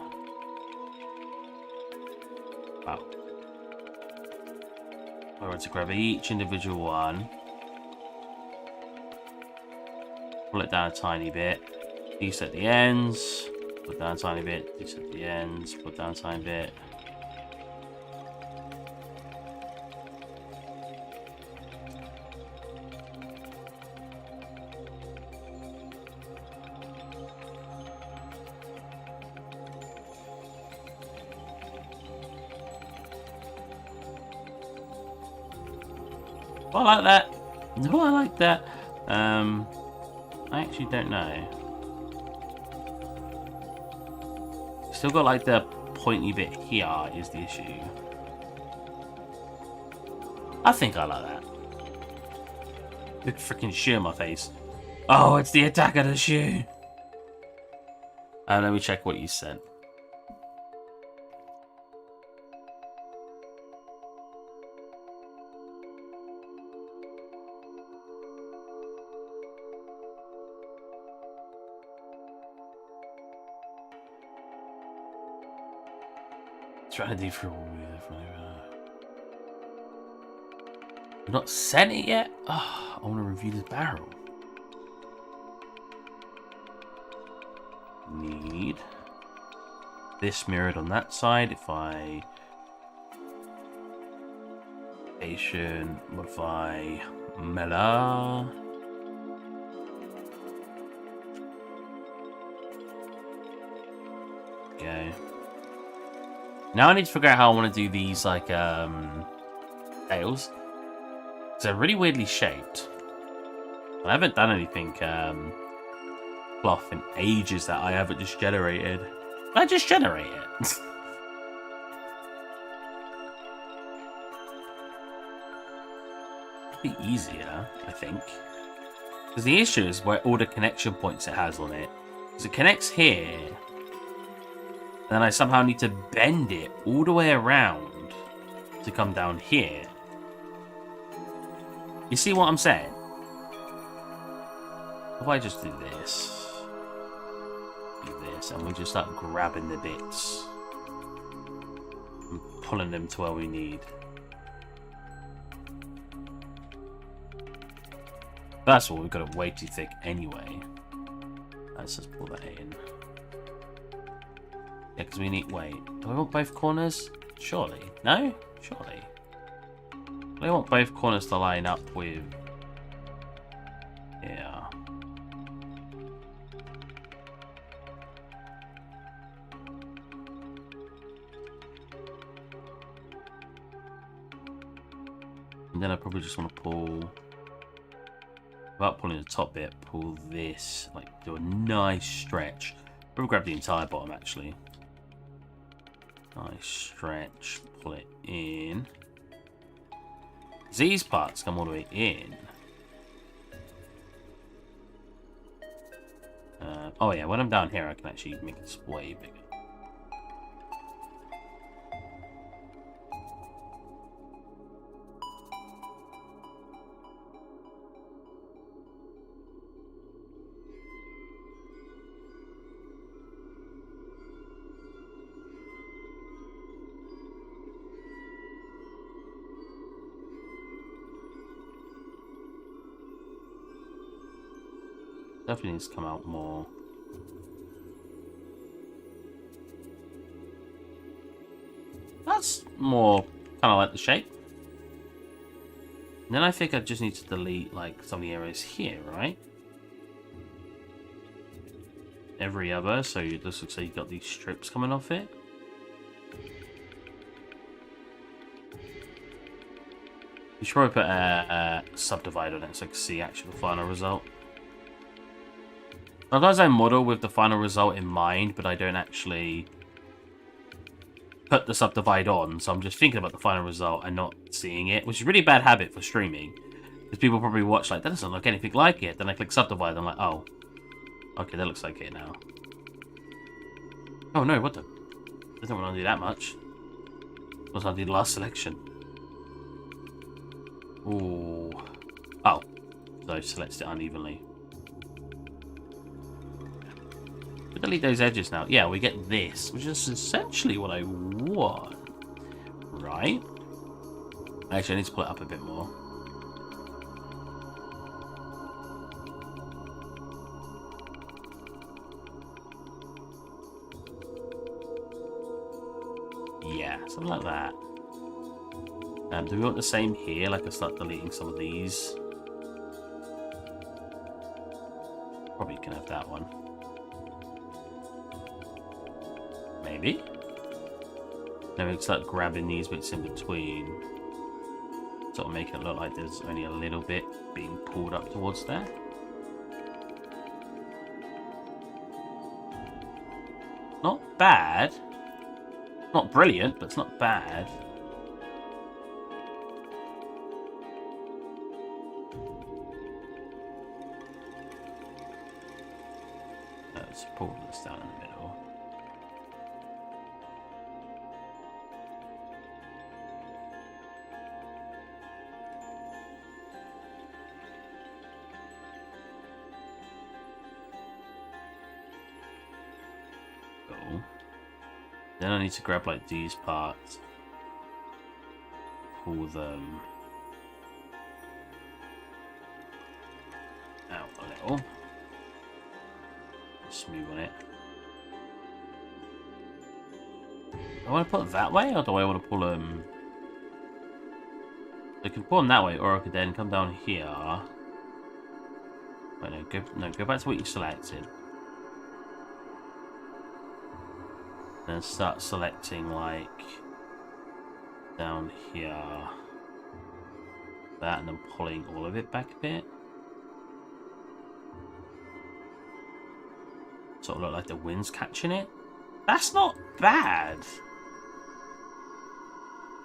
Wow. If I were to grab each individual one. Pull it down a tiny bit. These at the ends. Pull it down a tiny bit. These at the ends. Pull it down a tiny bit. Oh, I like that. No, I like that. I actually don't know. Still got like the pointy bit here is the issue. I think I like that. Big freaking shoe in my face. Oh, it's the attack of the shoe. Let me check what you sent. Trying to do for We've not sent it yet? Oh, I want to review this barrel. Need this mirrored on that side. If I station modify Mela. Go. Now I need to figure out how I want to do these like tails. They're really weirdly shaped. I haven't done anything cloth in ages that I haven't just generated. I just generate it. It'd be easier, I think. Because the issue is where all the connection points it has on it. Because it connects here. Then I somehow need to bend it all the way around to come down here. You see what I'm saying? If I just do this, and we just start grabbing the bits and pulling them to where we need. That's what we've got it way too thick anyway. Let's just pull that in. Yeah, because we need... Wait, do I want both corners? Surely. No? Surely. I want both corners to line up with... Yeah. And then I probably just want to pull... Without pulling the top bit, pull this, like, do a nice stretch. Probably grab the entire bottom, actually. Nice stretch, pull it in. These parts come all the way in. Oh yeah, when I'm down here, I can actually make this way bigger. Definitely needs to come out more. That's more kind of like the shape. And then I think I just need to delete like some of the areas here, right? Every other, so it just looks like you've got these strips coming off it. You should probably put a subdivide on it so I can see actually the final result. Sometimes I model with the final result in mind, but I don't actually put the subdivide on, so I'm just thinking about the final result and not seeing it, which is a really bad habit for streaming. Because people probably watch like, that doesn't look anything like it. Then I click subdivide, and I'm like, oh. Okay, that looks like it now. Oh no, what the? Doesn't want to do that much. Was I do the last selection? Ooh. Oh. So I selected it unevenly. Delete those edges now. Yeah, we get this, which is essentially what I want. Right? Actually, I need to pull it up a bit more. Yeah, something like that. Do we want the same here? Like I start deleting some of these. Probably can have that one. Maybe. Then we can start grabbing these bits in between. Sort of make it look like there's only a little bit being pulled up towards there. Not bad. Not brilliant, but it's not bad. Let's pull this down in the middle. Cool. Then I need to grab like these parts, pull them middle. Smooth on it. Do I want to put them that way, or do I want to pull them... I can pull them that way, or I could then come down here. Wait, go back to what you selected. Then start selecting, like, down here. That, and then pulling all of it back a bit. Sort of look like the wind's catching it. That's not bad.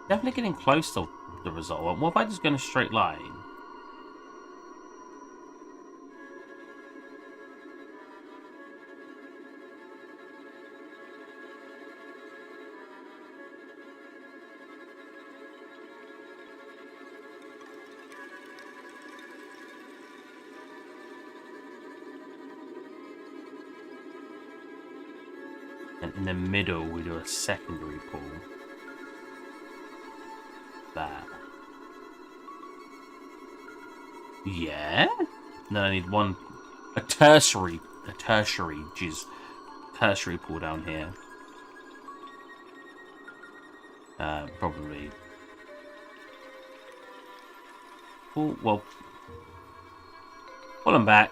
Definitely getting close to the result. What if I just go in a straight line? And in the middle, we do a secondary pull. That. Yeah? Then I need a tertiary pull down here. Probably. Pull them back.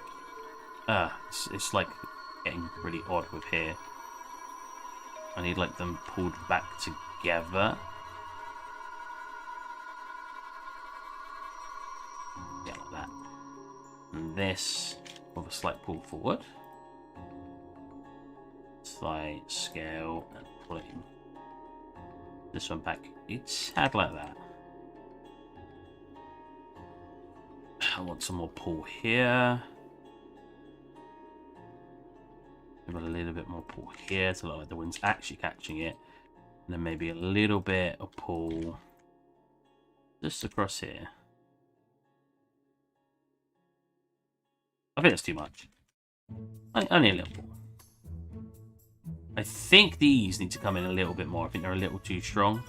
It's like getting really odd with here. I need like them pulled back together. Yeah, like that. And this with a slight pull forward. Slight scale and pulling this one back. It's had like that. I want some more pull here. Maybe a little bit more pull here to look like the wind's actually catching it. And then maybe a little bit of pull just across here. I think that's too much. Only a little pull. I think these need to come in a little bit more. I think they're a little too strong.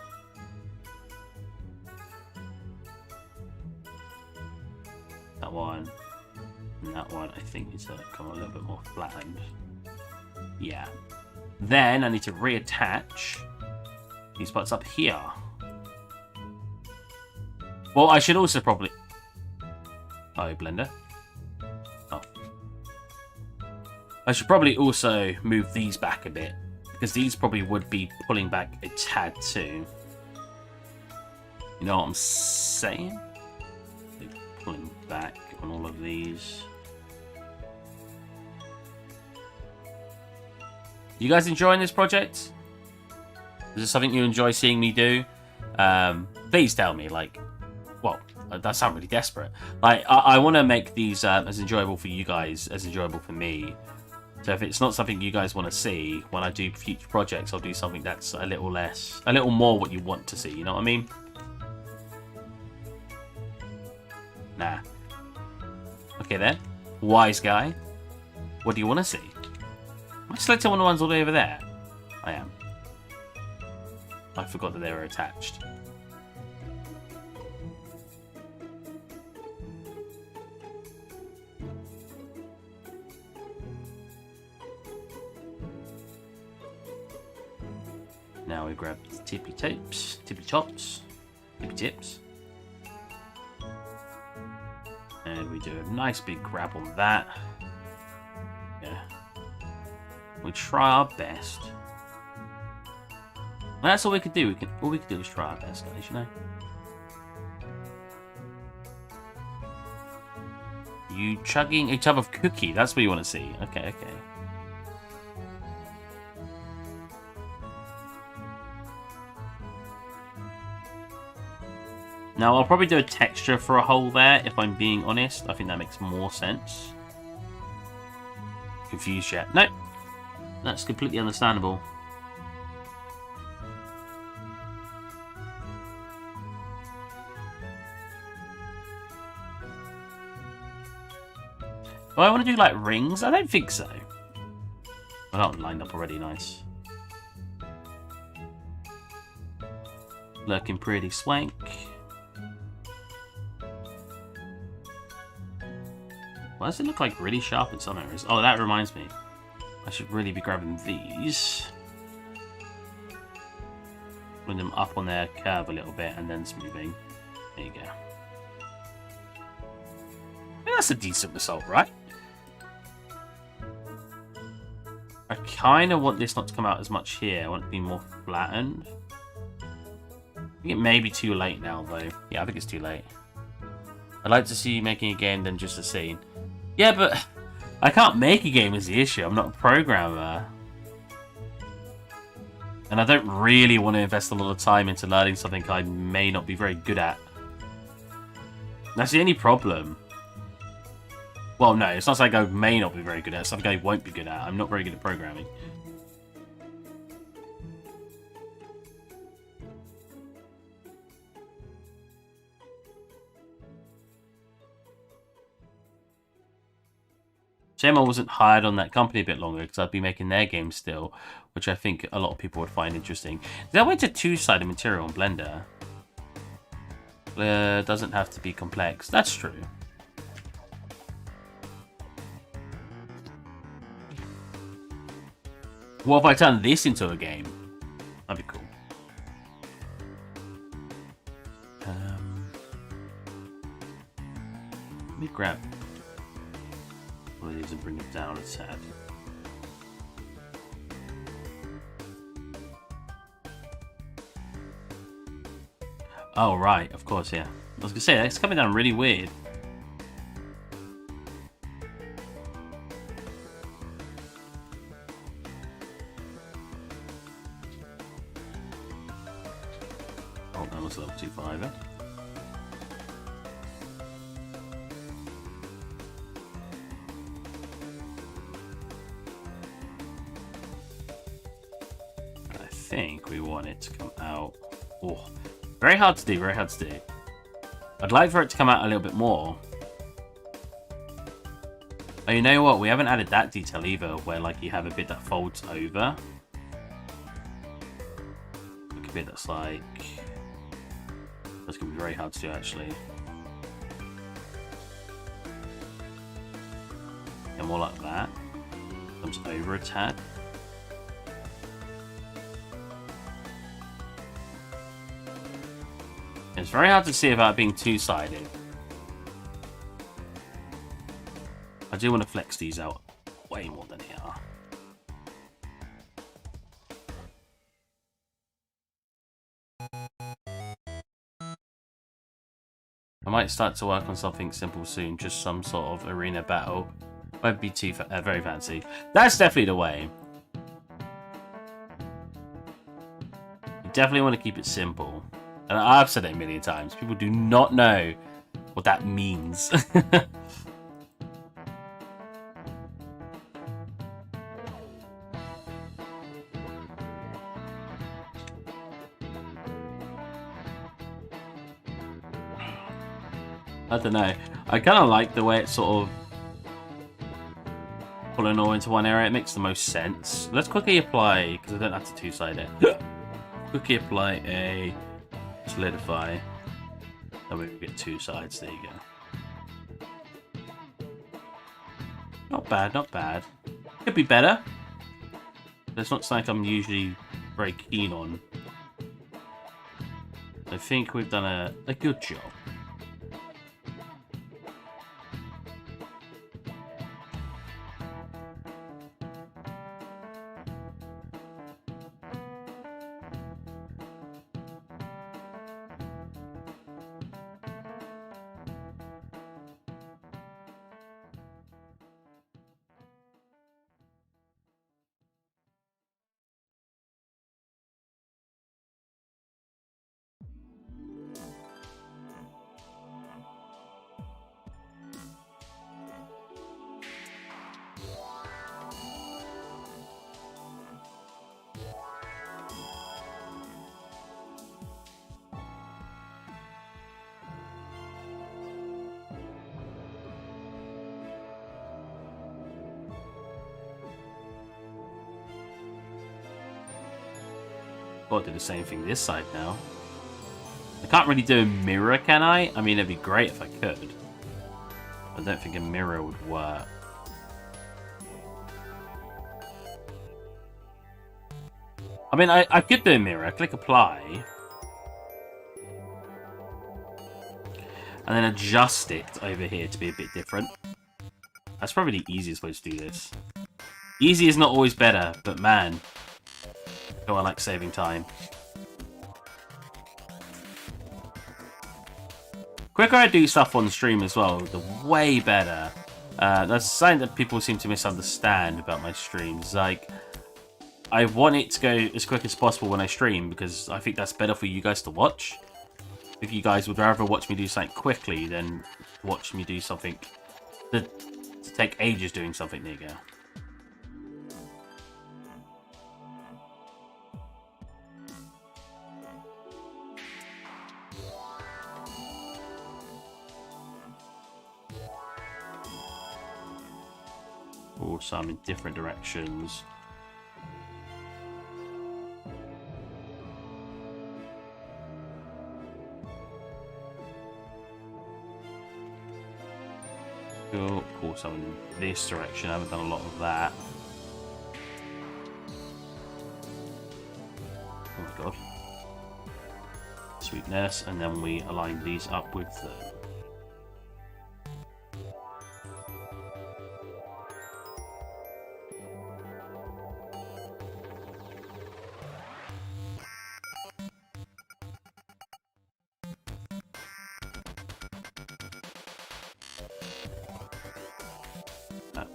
That one. And that one, I think, needs to come a little bit more flattened. Yeah. Then I need to reattach these parts up here. Well, I should also probably... Oh, blender. Oh. I should probably also move these back a bit, because these probably would be pulling back a tad too. You know what I'm saying? Pulling back on all of these. You guys enjoying this project? Is this something you enjoy seeing me do? Please tell me, like, well, that sounds really desperate. Like, I want to make these as enjoyable for you guys as enjoyable for me. So if it's not something you guys want to see, when I do future projects, I'll do something that's a little more what you want to see, you know what I mean? Nah. Okay then. Wise guy. What do you want to see? Am I selecting one of the ones all the way over there? I am. I forgot that they were attached. Now we grab the tippy tops, and we do a nice big grab on that. Yeah, we try our best. And that's all we could do. All we could do is try our best, guys. You know. You chugging a tub of cookie. That's what you want to see. Okay, okay. Now, I'll probably do a texture for a hole there, if I'm being honest. I think that makes more sense. Confused yet? Nope. That's completely understandable. Do I want to do, like, rings? I don't think so. I got them lined up already, nice. Looking pretty swank. Why does it look like really sharp in some areas? Oh, that reminds me. I should really be grabbing these. Bring them up on their curve a little bit and then smoothing. There you go. Yeah, that's a decent result, right? I kind of want this not to come out as much here. I want it to be more flattened. I think it may be too late now, though. Yeah, I think it's too late. I'd like to see you making a game than just a scene. Yeah, but I can't make a game is the issue. I'm not a programmer. And I don't really want to invest a lot of time into learning something I may not be very good at. That's the only problem. Well, no, it's not something I may not be very good at. It's something I won't be good at. I'm not very good at programming. Shame I wasn't hired on that company a bit longer, because I'd be making their games still, which I think a lot of people would find interesting. That went to two-sided material in Blender. Doesn't have to be complex. That's true. What if I turn this into a game? That'd be cool. Let me grab one of these and bring it down a tad. Oh, right, of course, yeah. I was gonna say, that's coming down really weird. Oh, that was level 2.5, eh? I think we want it to come out. Oh, very hard to do, very hard to do. I'd like for it to come out a little bit more. Oh, you know what? We haven't added that detail either, where like you have a bit that folds over. Like a bit that's like... That's going to be very hard to do, actually. And more like that. Comes over a tad. It's very hard to see without being two-sided. I do want to flex these out way more than they are. I might start to work on something simple soon, just some sort of arena battle. Won't be too very fancy. That's definitely the way. You definitely want to keep it simple. And I've said it a million times. People do not know what that means. I don't know. I kind of like the way it's sort of pulling all into one area. It makes the most sense. Let's quickly apply, because I don't have to two-side it. Quickly apply a solidify. Then we get two sides. There you go. Not bad, not bad. Could be better. That's not something I'm usually very keen on. I think we've done a good job. I'll do the same thing this side now. I can't really do a mirror, can I? I mean, it'd be great if I could. I don't think a mirror would work. I mean, I could do a mirror. Click apply. And then adjust it over here to be a bit different. That's probably the easiest way to do this. Easy is not always better, but man, do I like saving time. Quicker I do stuff on stream as well, the way better. That's something that people seem to misunderstand about my streams. Like, I want it to go as quick as possible when I stream because I think that's better for you guys to watch. If you guys would rather watch me do something quickly than watch me do something to take ages doing something, there you go. Or some in different directions. Cool. Pull some in this direction. I haven't done a lot of that. Oh my god. Sweetness. And then we align these up with them.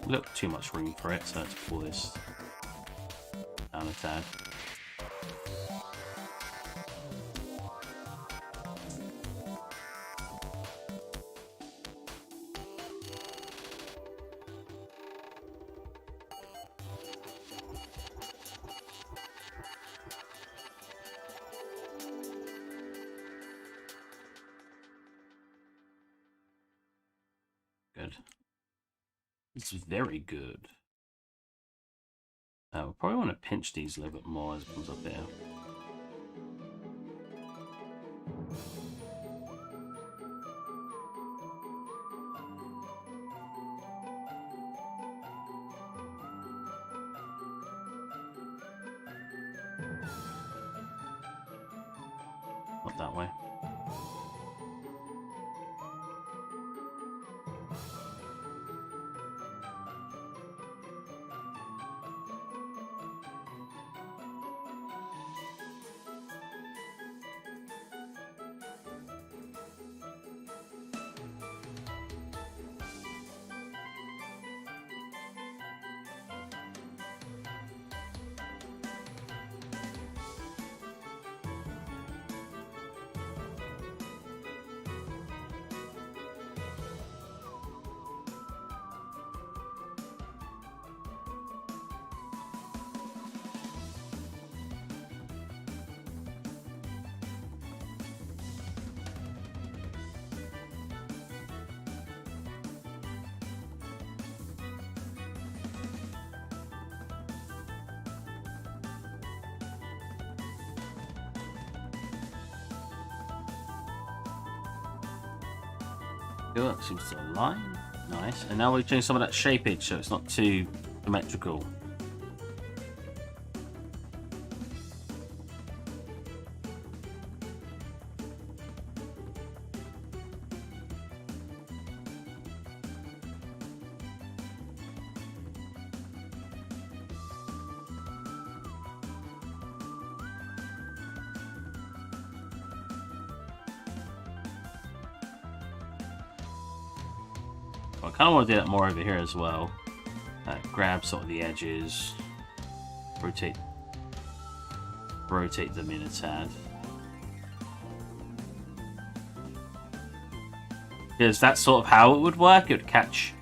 Look, too much room for it, so let's pull this down a tad. Good. This is very good. We'll probably want to pinch these a little bit more as it comes up there. Not that way. Cool, that seems to align. Nice. And now we've changed some of that shapeage so it's not too symmetrical. I kind of want to do that more over here as well. Grab sort of the edges, rotate them in a tad. Because that's sort of how it would work. It would catch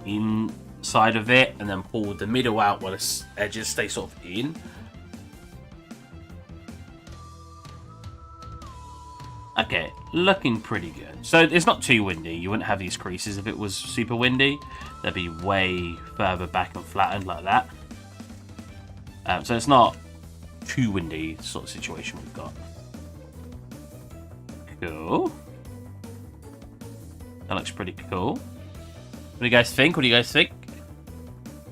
inside of it and then pull the middle out while the edges stay sort of in. Okay, looking pretty good. So it's not too windy. You wouldn't have these creases if it was super windy. They'd be way further back and flattened like that. So it's not too windy sort of situation we've got. Cool. That looks pretty cool. What do you guys think? What do you guys think?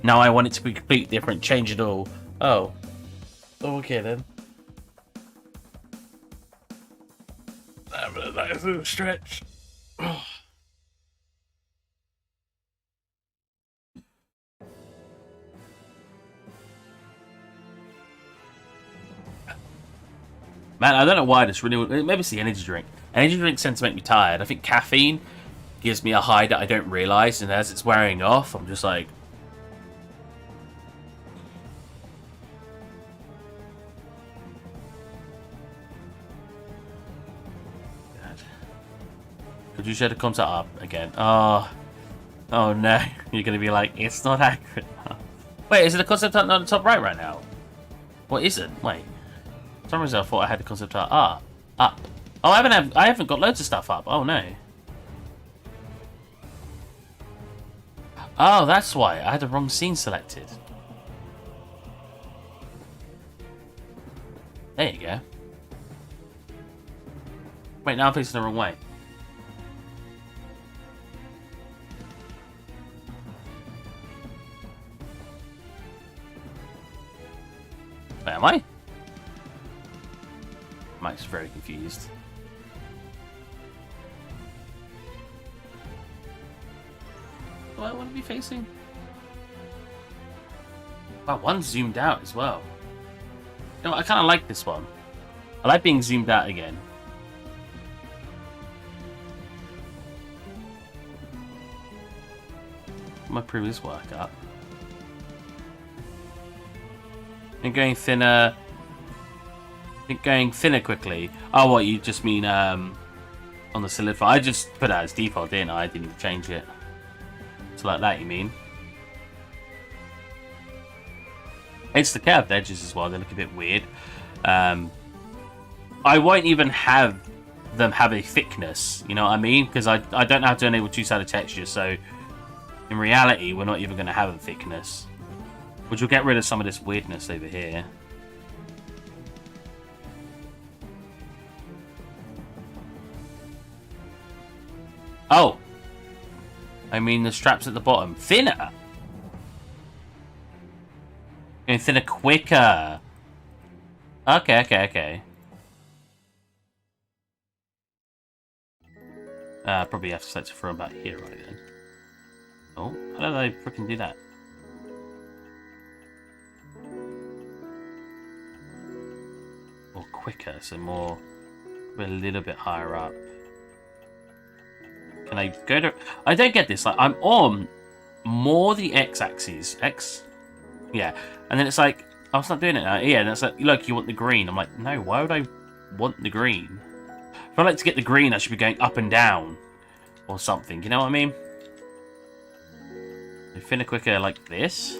Now I want it to be completely different. Change it all. Oh. Oh, okay then. Have a nice little stretch. Man, I don't know why this really... Maybe it's the energy drink. Energy drinks tend to make me tired. I think caffeine gives me a high that I don't realise, and as it's wearing off, I'm just like... God. Could you share the concept up again? Oh no. You're going to be like, it's not accurate enough. Wait, is it the concept art not on the top right now? What isn't? Wait. For some reason I thought I had the concept art up. Oh, I haven't got loads of stuff up. Oh no. Oh, that's why. I had the wrong scene selected. There you go. Wait, now I'm facing the wrong way. Wait, am I? Mike's very confused. Do I want to be facing? Wow, one's zoomed out as well. You know, I kind of like this one. I like being zoomed out again. My previous workout. And going thinner. Going thinner quickly. Oh, what, you just mean on the solidify? I just put that as default, didn't I? I didn't even change it. So like that, you mean? It's the curved edges as well. They look a bit weird. I won't even have them have a thickness. You know what I mean? Because I don't know how to enable two-sided texture. So in reality, we're not even going to have a thickness, which will get rid of some of this weirdness over here. Oh, I mean the straps at the bottom. Thinner. Going thinner quicker. Okay. Probably have to select it from about here right then. Oh, how did I freaking do that? Or quicker, so more, a little bit higher up. Can I go to... I don't get this. Like, I'm on more the x-axis. X? Yeah. And then it's like, oh, it's not doing it now. Yeah, and it's like, look, you want the green. I'm like, no, why would I want the green? If I like to get the green, I should be going up and down. Or something. You know what I mean? Thinner quicker like this.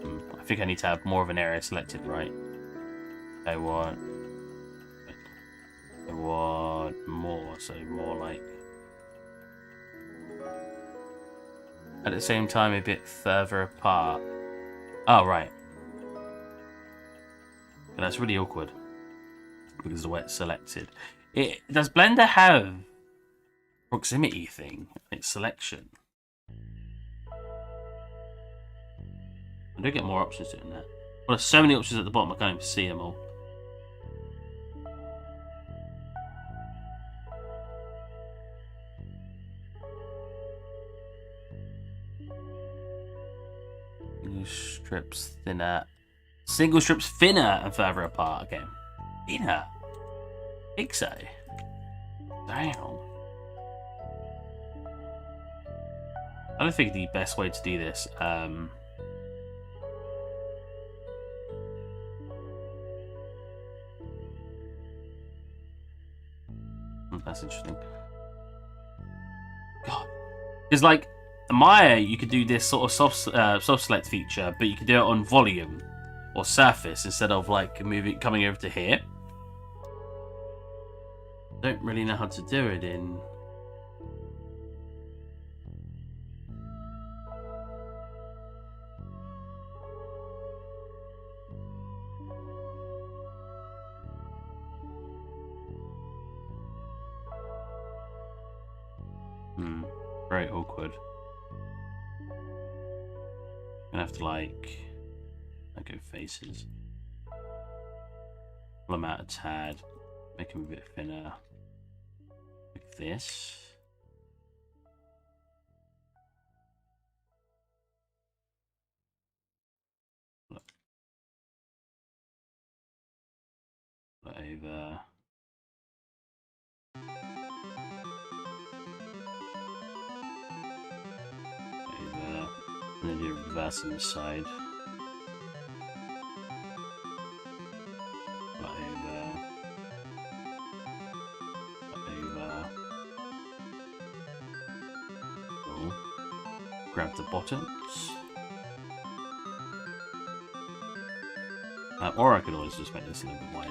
I think I need to have more of an area selected, right? I want more, so more like at the same time a bit further apart. Oh, right. And that's really awkward because the way it's selected. Does Blender have proximity thing in its selection? I do get more options doing that. Well, there's so many options at the bottom I can't even see them all. Strips thinner. Single strips thinner and further apart. Okay. Thinner. Think so. Damn. I don't think the best way to do this. That's interesting. God. It's like Maya, you could do this sort of soft select feature, but you could do it on volume or surface instead of like coming over to here. Don't really know how to do it in. Very awkward. Gonna have to like go faces. Pull them out a tad. Make them a bit thinner. Like this. Look. Put it over. Over. And then you reverse on the side. Put over. Put over. Cool. Grab the bottoms. Or I could always just make this a little bit wider.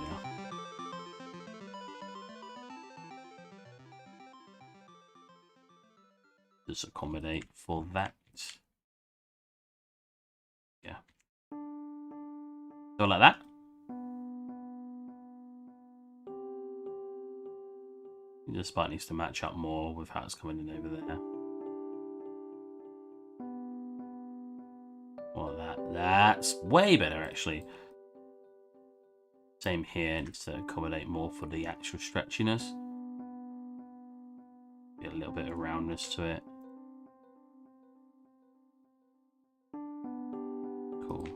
Just accommodate for that. Yeah. So like that. The spike needs to match up more with how it's coming in over there. Or that. That's way better actually. Same here, needs to accommodate more for the actual stretchiness. Get a little bit of roundness to it. Cool.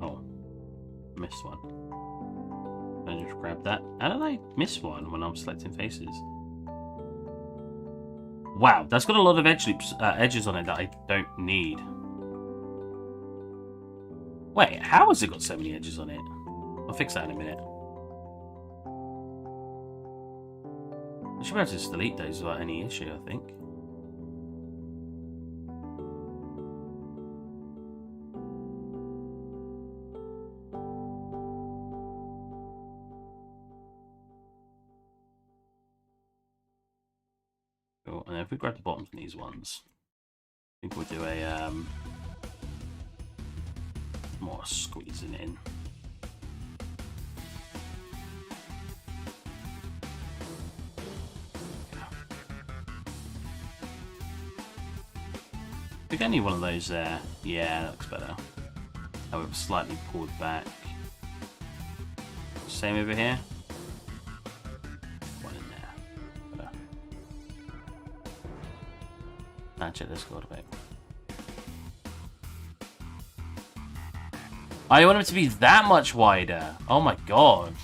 Oh, missed one. I just grab that. How did I miss one when I'm selecting faces? Wow, that's got a lot of edges on it that I don't need. Wait, how has it got so many edges on it? I'll fix that in a minute. I should be able to just delete those without any issue, I think. Cool. And if we grab the bottoms on these ones, I think we'll do a more squeezing in. I think I need one of those there. Yeah, that looks better. However, slightly pulled back. Same over here. One in there. Better. Nah, check this a little bit. I want it to be that much wider. Oh my god.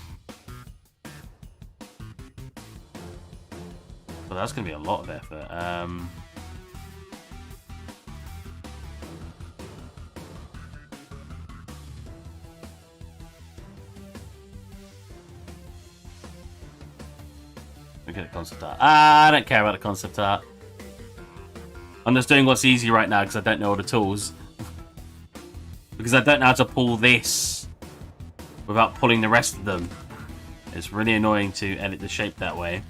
Well, that's going to be a lot of effort. We get a concept art. I don't care about the concept art. I'm just doing what's easy right now because I don't know all the tools. Because I don't know how to pull this without pulling the rest of them. It's really annoying to edit the shape that way.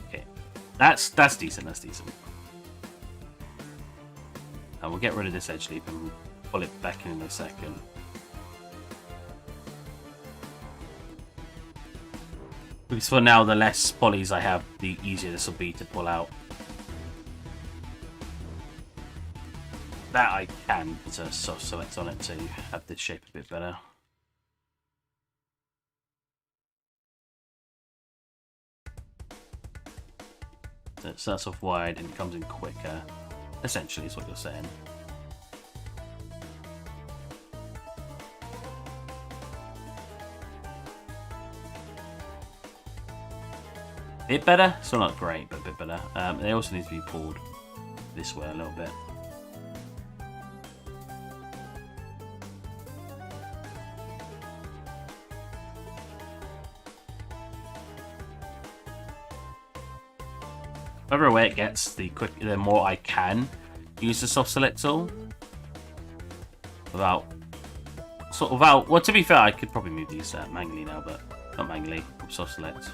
Okay, that's decent. That's decent. And we'll get rid of this edge loop and pull it back in a second. Because for now, the less polys I have, the easier this will be to pull out. That I can put a soft select on it to have this shape a bit better. So it starts off wide and it comes in quicker. Essentially, is what you're saying. Bit better? Still not great, but a bit better. They also need to be pulled this way a little bit. further away it gets, the more I can use the soft select tool. Well, to be fair, I could probably move these manually now, but not manually. Soft select.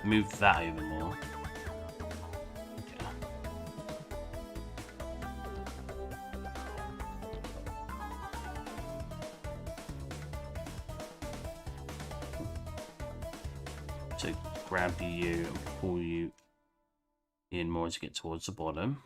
Move that over more. Okay. So grab you and pull you in more as you get towards the bottom.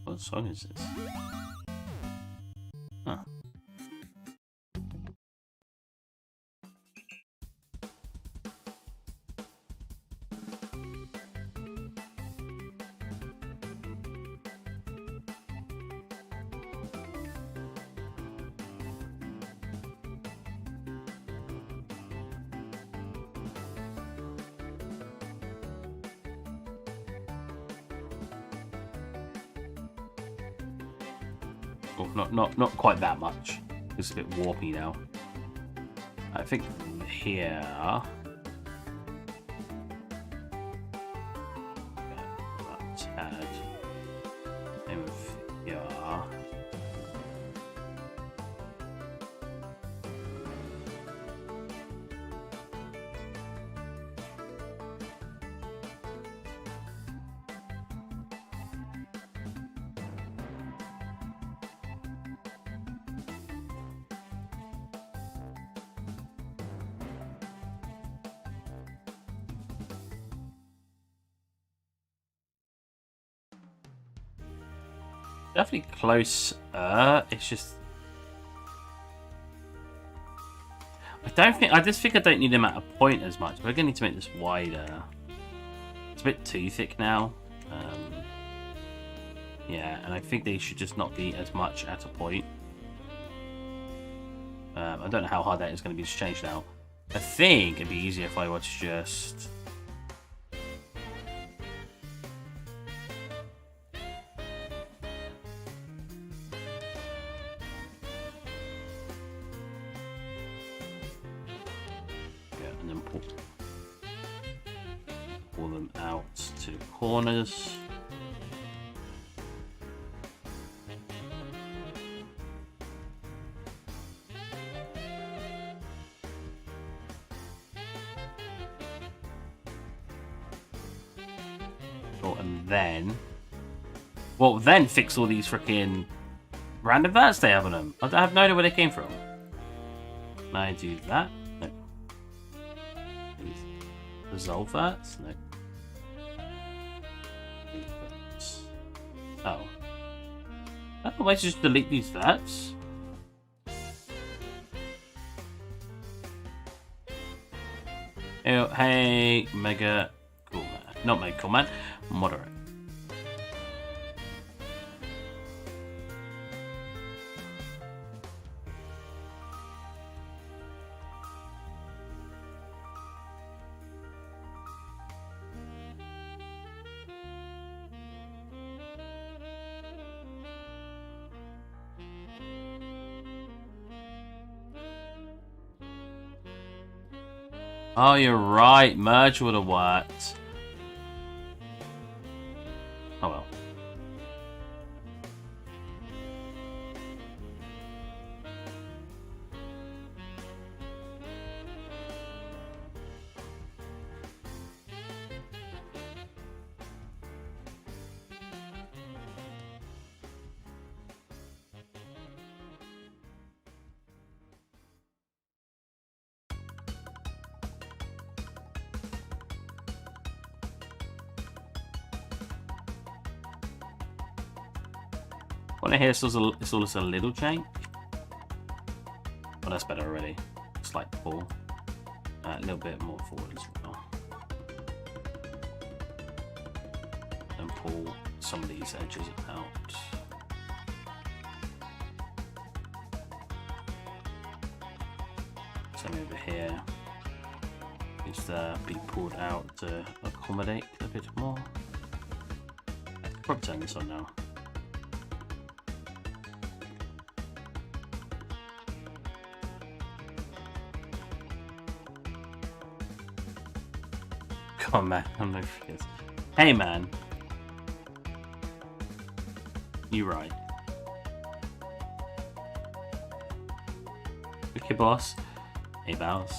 What song is this? Huh. Well, not quite that much. It's a bit warpy now. I think here. Let's add in here. Definitely close. It's just I just think I don't need them at a point as much. We're gonna need to make this wider. It's a bit too thick now. Yeah, and I think they should just not be as much at a point. I don't know how hard that is going to be to change now. I think it'd be easier if I were to just and then pull them out to the corners. And then fix all these freaking random verts they have on them. I have no idea where they came from. Can I do that? No. Resolve that? No. Oh. That's a way to just delete these verts. Oh, hey, Mega Cool Man. Not Mega Cool Man. Moderate. Oh, you're right. Merge would have worked. Oh well. When I hear it's all just a little change. Well, that's better already. Slight pull. A little bit more forward as well. And pull some of these edges out. Some over here needs to be pulled out to accommodate a bit more. Probably turn this on now. Come on, man. I'm no figures. Hey, man. You right. Okay, boss. Hey, boss.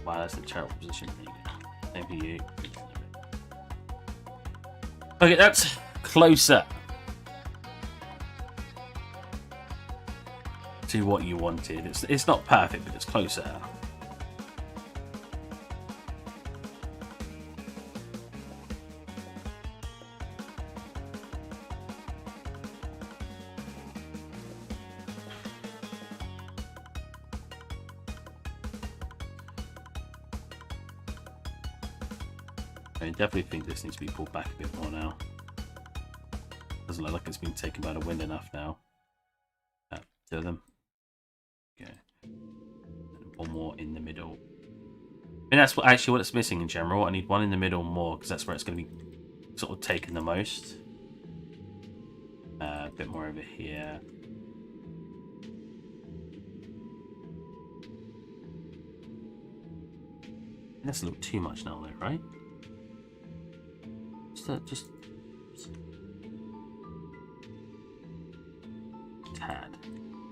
Wow, that's a terrible position. Same for you. Okay, that's closer to what you wanted. It's not perfect, but it's closer. I definitely think this needs to be pulled back a bit more now. Doesn't look like it's been taken by the wind enough now. Two of them. Okay. And one more in the middle. And that's what it's missing in general. I need one in the middle more because that's where it's going to be sort of taken the most. A bit more over here. That's a little too much now, though, right? Just tad.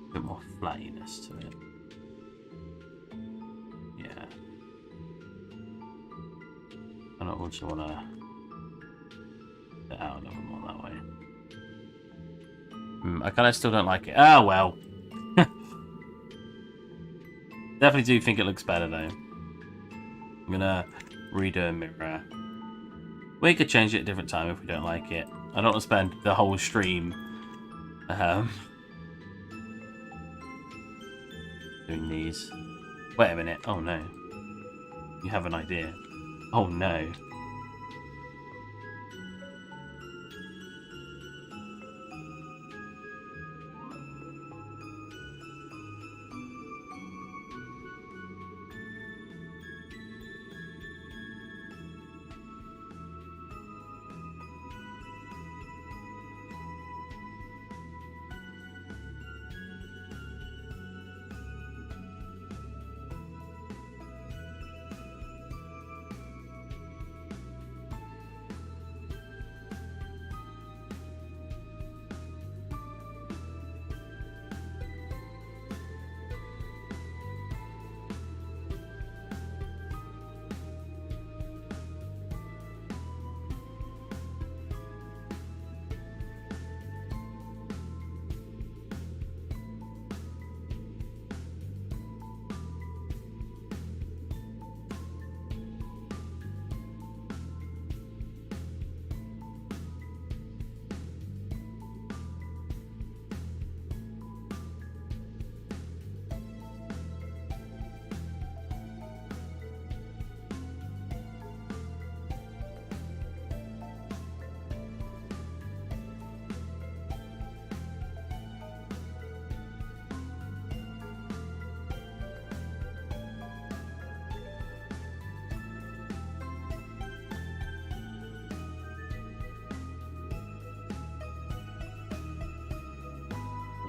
A bit more flatiness to it. Yeah. I don't also want to get out a little more that way. I kind of still don't like it. Ah, well. Definitely do think it looks better, though. I'm going to redo a mirror. We could change it at a different time if we don't like it. I don't want to spend the whole stream doing these. Wait a minute. Oh no. You have an idea. Oh no.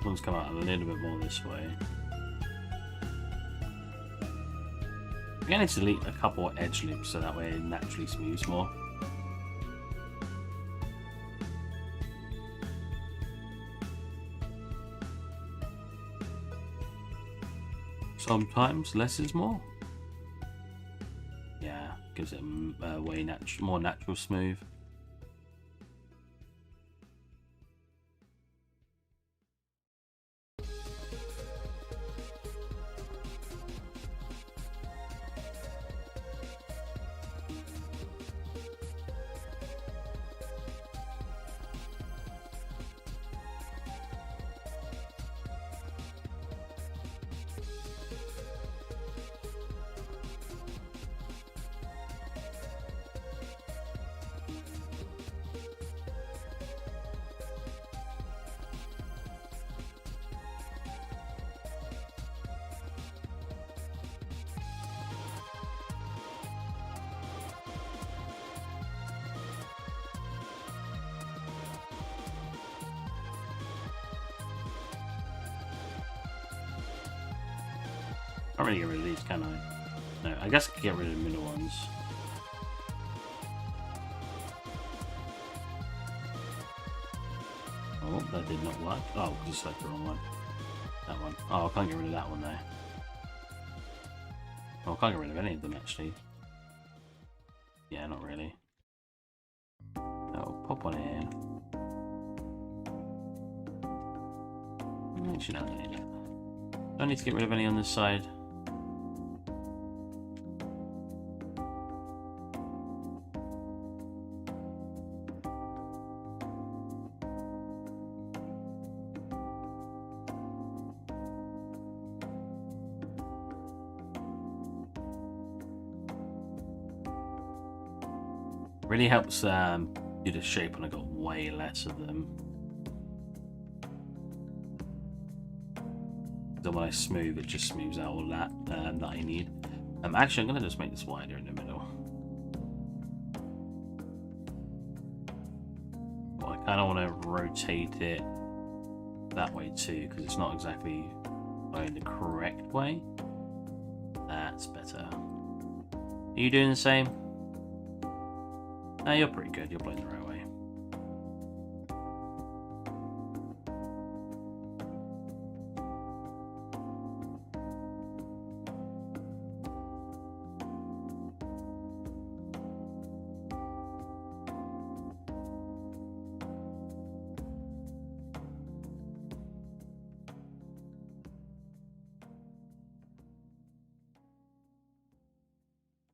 One's come out a little bit more this way. I'm going to delete a couple of edge loops so that way it naturally smooths more. Sometimes less is more. Yeah, gives it a way more natural smooth. Can't really get rid of these, can I? No, I guess I can get rid of the middle ones. Oh, that did not work. Oh, just select the wrong one. That one. Oh, I can't get rid of that one though. Oh, I can't get rid of any of them actually. Yeah, not really. Oh, pop one in. Actually, no, I don't need it. Don't need to get rid of any on this side. Really helps do the shape when I got way less of them. So when I smooth, it just smooths out all that that I need. Actually, I'm gonna just make this wider in the middle. Well, I kind of want to rotate it that way too, because it's not exactly going the correct way. That's better. Are you doing the same? No, you're pretty good. You're playing the right way.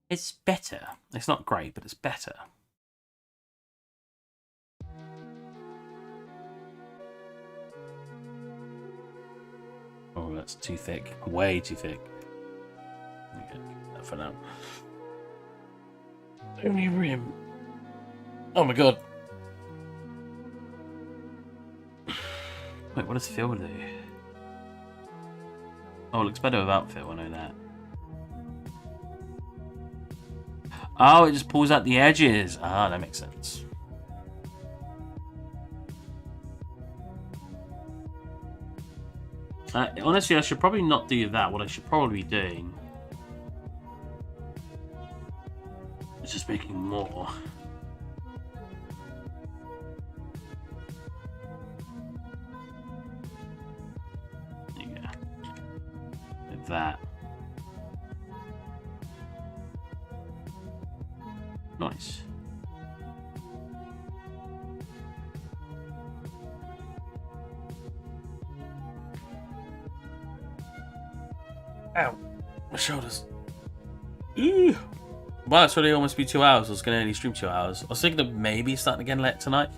It's better. It's not great, but it's better. Oh, that's too thick. Way too thick. Okay, that for now. Only rim. Oh my god. Wait, what does Phil do? Oh, it looks better without Phil, I know that. Oh, it just pulls out the edges. Ah, that makes sense. Honestly, I should probably not do that. What I should probably be doing is just making more. There you go. Like that. Nice. Ow. My shoulders. Ew. Wow, it's already almost be 2 hours. I was going to only stream 2 hours. I was thinking of maybe starting again late tonight.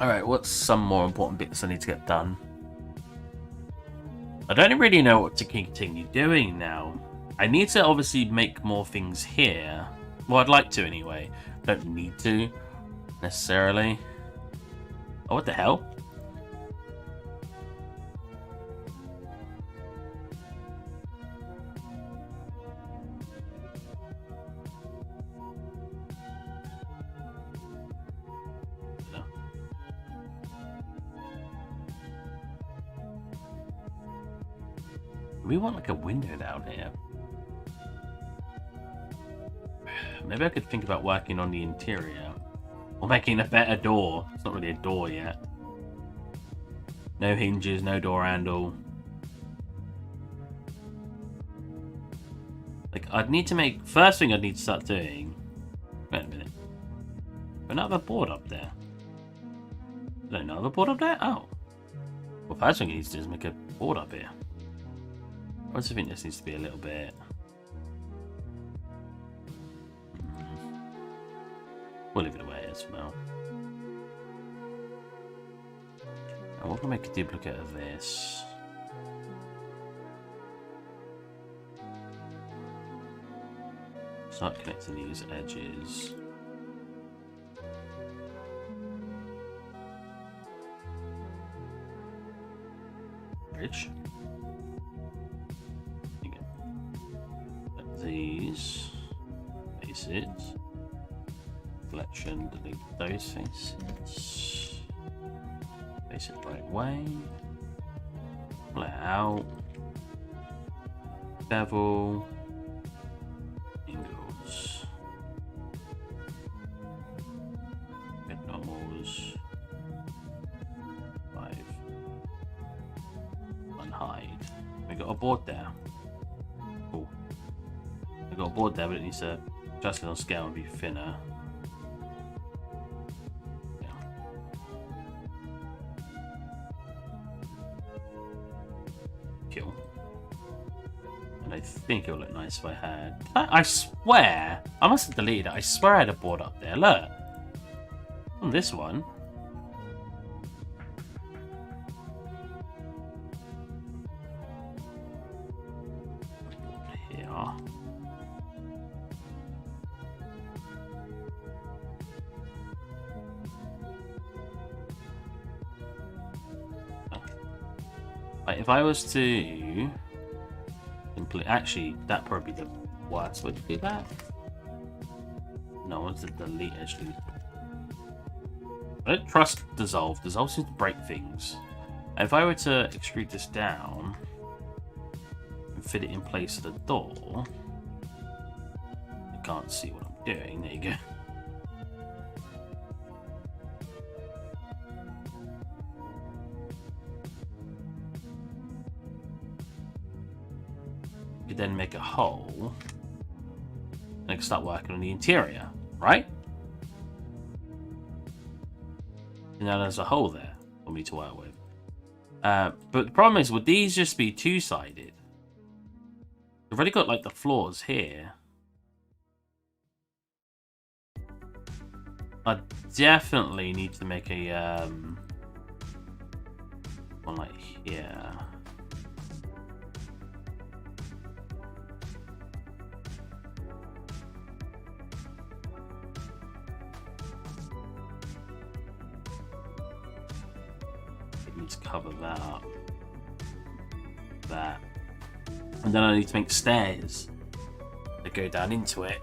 Alright, what's some more important bits I need to get done? I don't really know what to continue doing now. I need to obviously make more things here. Well, I'd like to anyway. Don't need to, necessarily. Oh, what the hell? We want like a window down here. Maybe I could think about working on the interior. Or making a better door. It's not really a door yet. No hinges, no door handle. Like, I'd need to make... First thing I'd need to start doing... Wait a minute. Another board up there. Is there another board up there? Oh. Well, first thing I need to do is make a board up here. I also think this needs to be a little bit... We'll leave it the way it is for now. And we're going to make a duplicate of this. Start connecting these edges. Bridge. These faces, collection, delete those faces, Place it the right way. Pull it out. Bevel. Angles. Red normals. 5. Unhide. We got a board there. Cool. We got a board there, but it needs to adjust it on scale and be thinner. I think it would look nice if I had. I swear, I must have deleted it. I swear I had a board up there. Look, on this one. Here. Right, if I was to actually, that'd probably be the worst way to do that. No, I want to delete actually. I don't trust dissolve. Dissolve seems to break things. And if I were to extrude this down and fit it in place of the door, I can't see what I'm doing. There you go. Then make a hole and I can start working on the interior, right? And now there's a hole there for me to work with. But the problem is, would these just be two-sided? I've already got like the floors here. I definitely need to make a one like here. To cover that up. That. And then I need to make stairs that go down into it.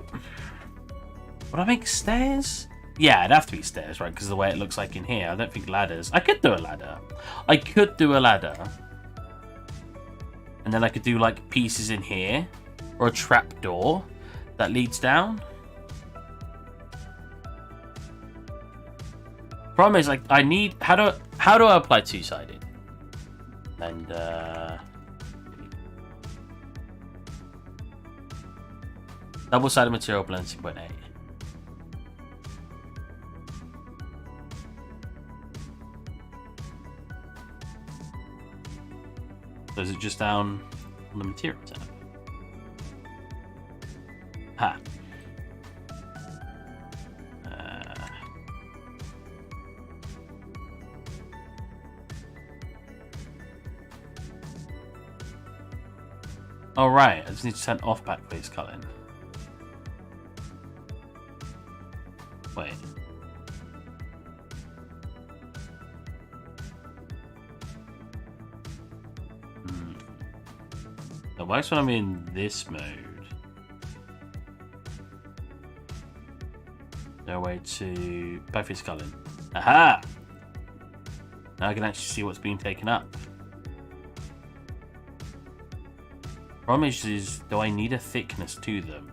Would I make stairs? Yeah, it'd have to be stairs, right? Because of the way it looks like in here. I don't think ladders. I could do a ladder. I could do a ladder. And then I could do like pieces in here. Or a trapdoor that leads down. Problem is, like, I need how do I apply two-sided? And double-sided material blend 2.8. So is it just down on the material tab? Ha. Oh right, I just need to turn off backface culling. Wait. It works when I'm in this mode. No way to backface culling. Aha! Now I can actually see what's being taken up. Problem is, do I need a thickness to them?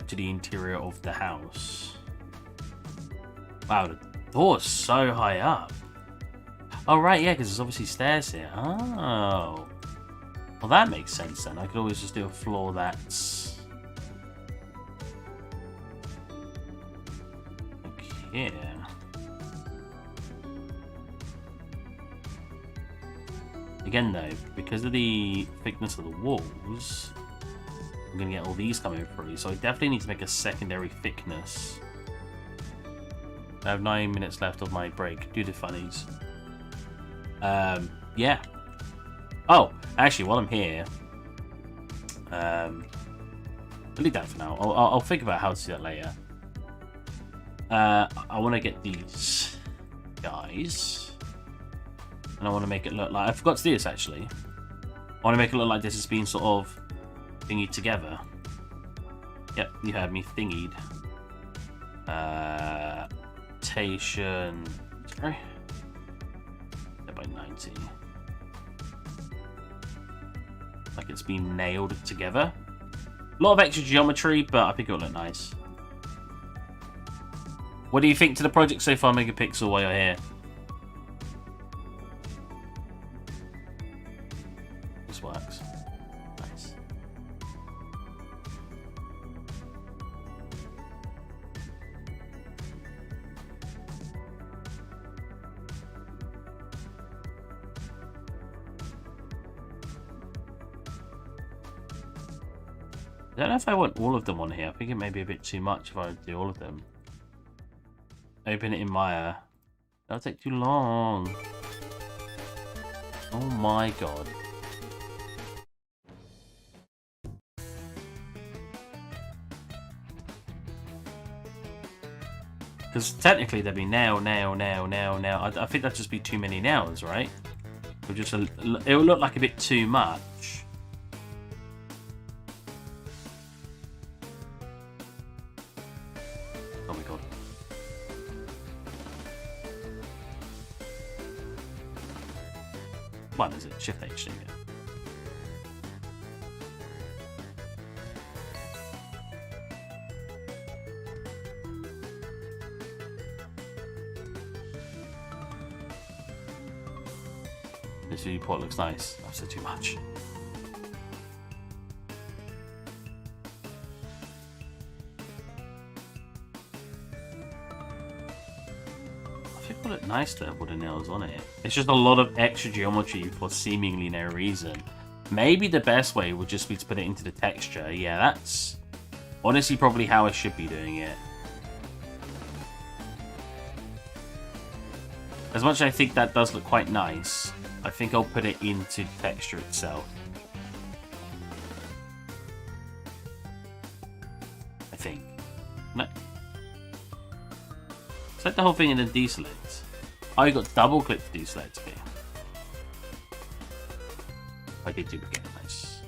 To the interior of the house. Wow, the door's so high up. Oh, right, yeah, because there's obviously stairs here. Oh. Well, that makes sense then. I could always just do a floor that's like here. Again, though, because of the thickness of the walls, I'm going to get all these coming through, so I definitely need to make a secondary thickness. I have 9 minutes left of my break. Do the funnies. Yeah. Oh, actually, while I'm here, I'll leave that for now. I'll think about how to do that later. I want to get these guys, and I want to make it look like... I forgot to do this, actually. I want to make it look like this has been sort of thingied together. Yep, you heard me, thingied. rotation. Sorry. By 90. Like it's been nailed together. A lot of extra geometry, but I think it'll look nice. What do you think to the project so far, Megapixel, while you're here? This works. Nice. I don't know if I want all of them on here. I think it may be a bit too much if I do all of them. Open it in Maya. That'll take too long. Oh my god. Because technically there'd be nail. I think that'd just be too many nails, right? It would look like a bit too much. Oh my god. What is it? Shift H, there you go. This viewport looks nice. I've said too much. People look nice to have wooden nails on it. It's just a lot of extra geometry for seemingly no reason. Maybe the best way would just be to put it into the texture. Yeah, that's honestly probably how I should be doing it. As much as I think that does look quite nice, I think I'll put it into the texture itself. I think. No. Select the whole thing and then deselect. Oh, you got double click to deselect. Okay. I did duplicate. Nice.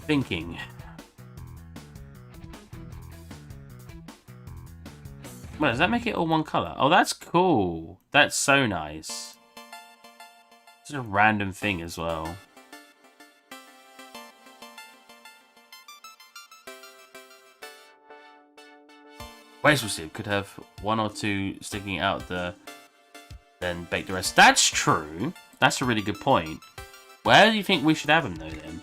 Thinking. Well, does that make it all one color? Oh, that's cool. That's so nice. It's a random thing as well. Waste receipt could have one or two sticking out then bake the rest. That's true. That's a really good point. Where do you think we should have them though then?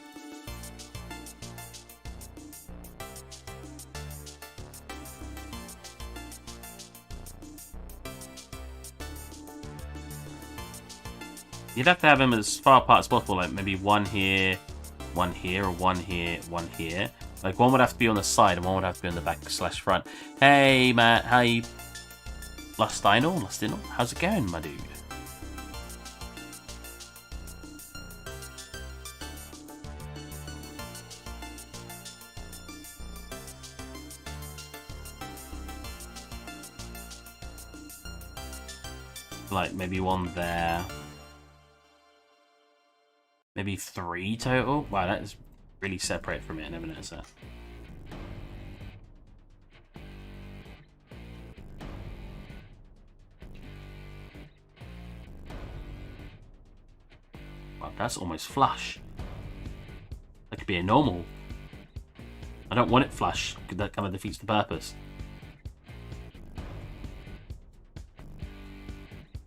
You'd have to have them as far apart as possible, like maybe one here, or one here, one here. Like one would have to be on the side and one would have to be on the back / front. Hey Matt, how you? Lustinal? How's it going, my dude? Like maybe one there. Maybe 3 total? Wow, that is really separate from it. I never noticed that. Wow, that's almost flush. That could be a normal. I don't want it flush, because that kind of defeats the purpose.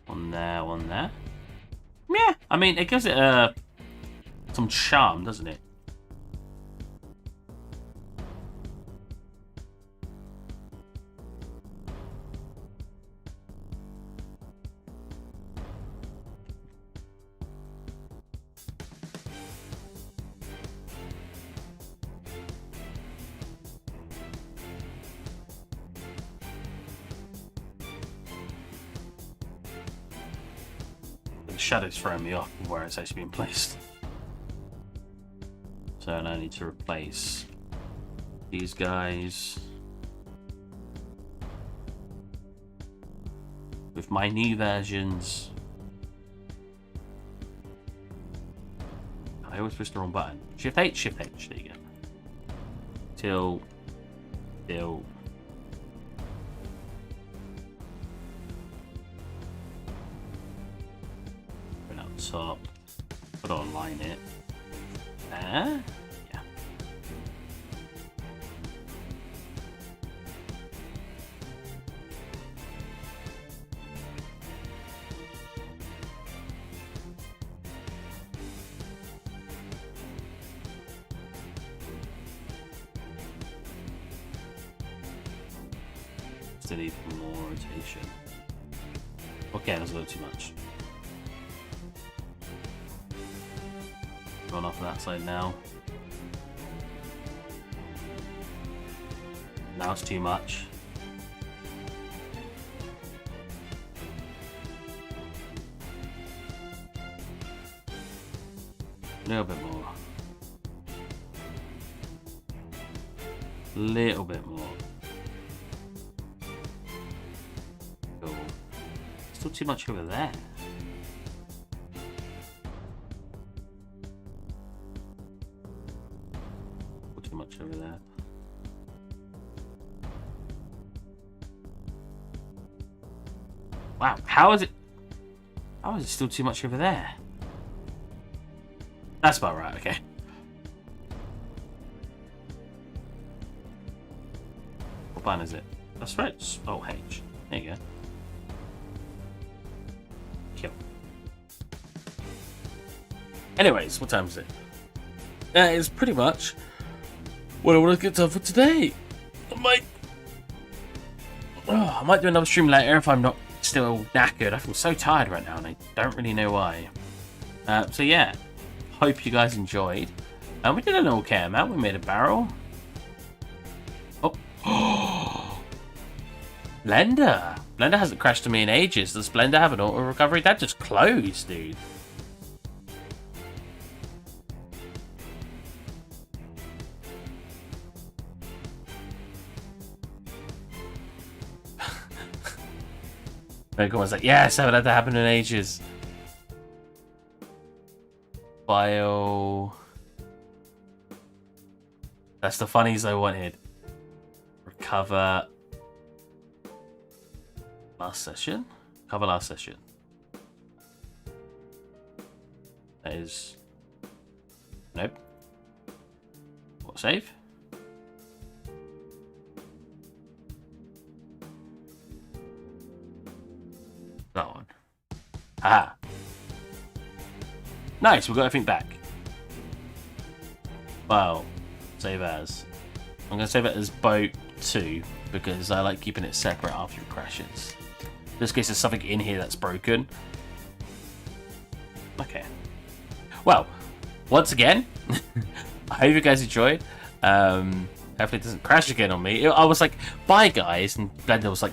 One there, one there. Yeah, I mean, it gives it some charm, doesn't it? The shadow's throwing me off where it's actually been placed. So I need to replace these guys with my new versions. I always push the wrong button. Shift H, Shift H. There you go. Till. Bring out top. Got to align it. There. Yeah. Still need more rotation. Okay, that was a little too much. Run off of that side now. Now it's too much. A little bit more. Little bit more. Cool. Still too much over there. Too much over there. Wow, how is it still too much over there? That's about right, okay. What button is it? That's right. Oh, H. There you go. Kill. Anyways, what time is it? That is pretty much what I want to get done for today. I might do another stream later if I'm not still knackered. I feel so tired right now and I don't really know why. So yeah, hope you guys enjoyed. We did an okay amount. We made a barrel. Oh, Blender hasn't crashed to me in ages. Does Blender have an auto recovery? That just closed, dude. Everyone's like, yes, I haven't had that happen in ages. Bio. That's the funnies I wanted. Recover. Last session? Cover last session. That is. Nope. What, save? That one. Aha. Nice, we got everything back. Wow. Save as. I'm going to save it as boat 2 because I like keeping it separate after it crashes. Just in case there's something in here that's broken. Okay. Well, once again, I hope you guys enjoyed. Hopefully it doesn't crash again on me. I was like, bye guys, and Blender was like,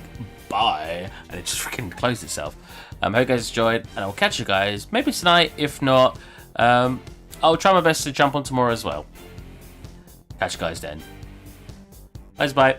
bye, and it just freaking closed itself. Hope you guys enjoyed, and I'll catch you guys maybe tonight. If not, I'll try my best to jump on tomorrow as well. Catch you guys then. Bye.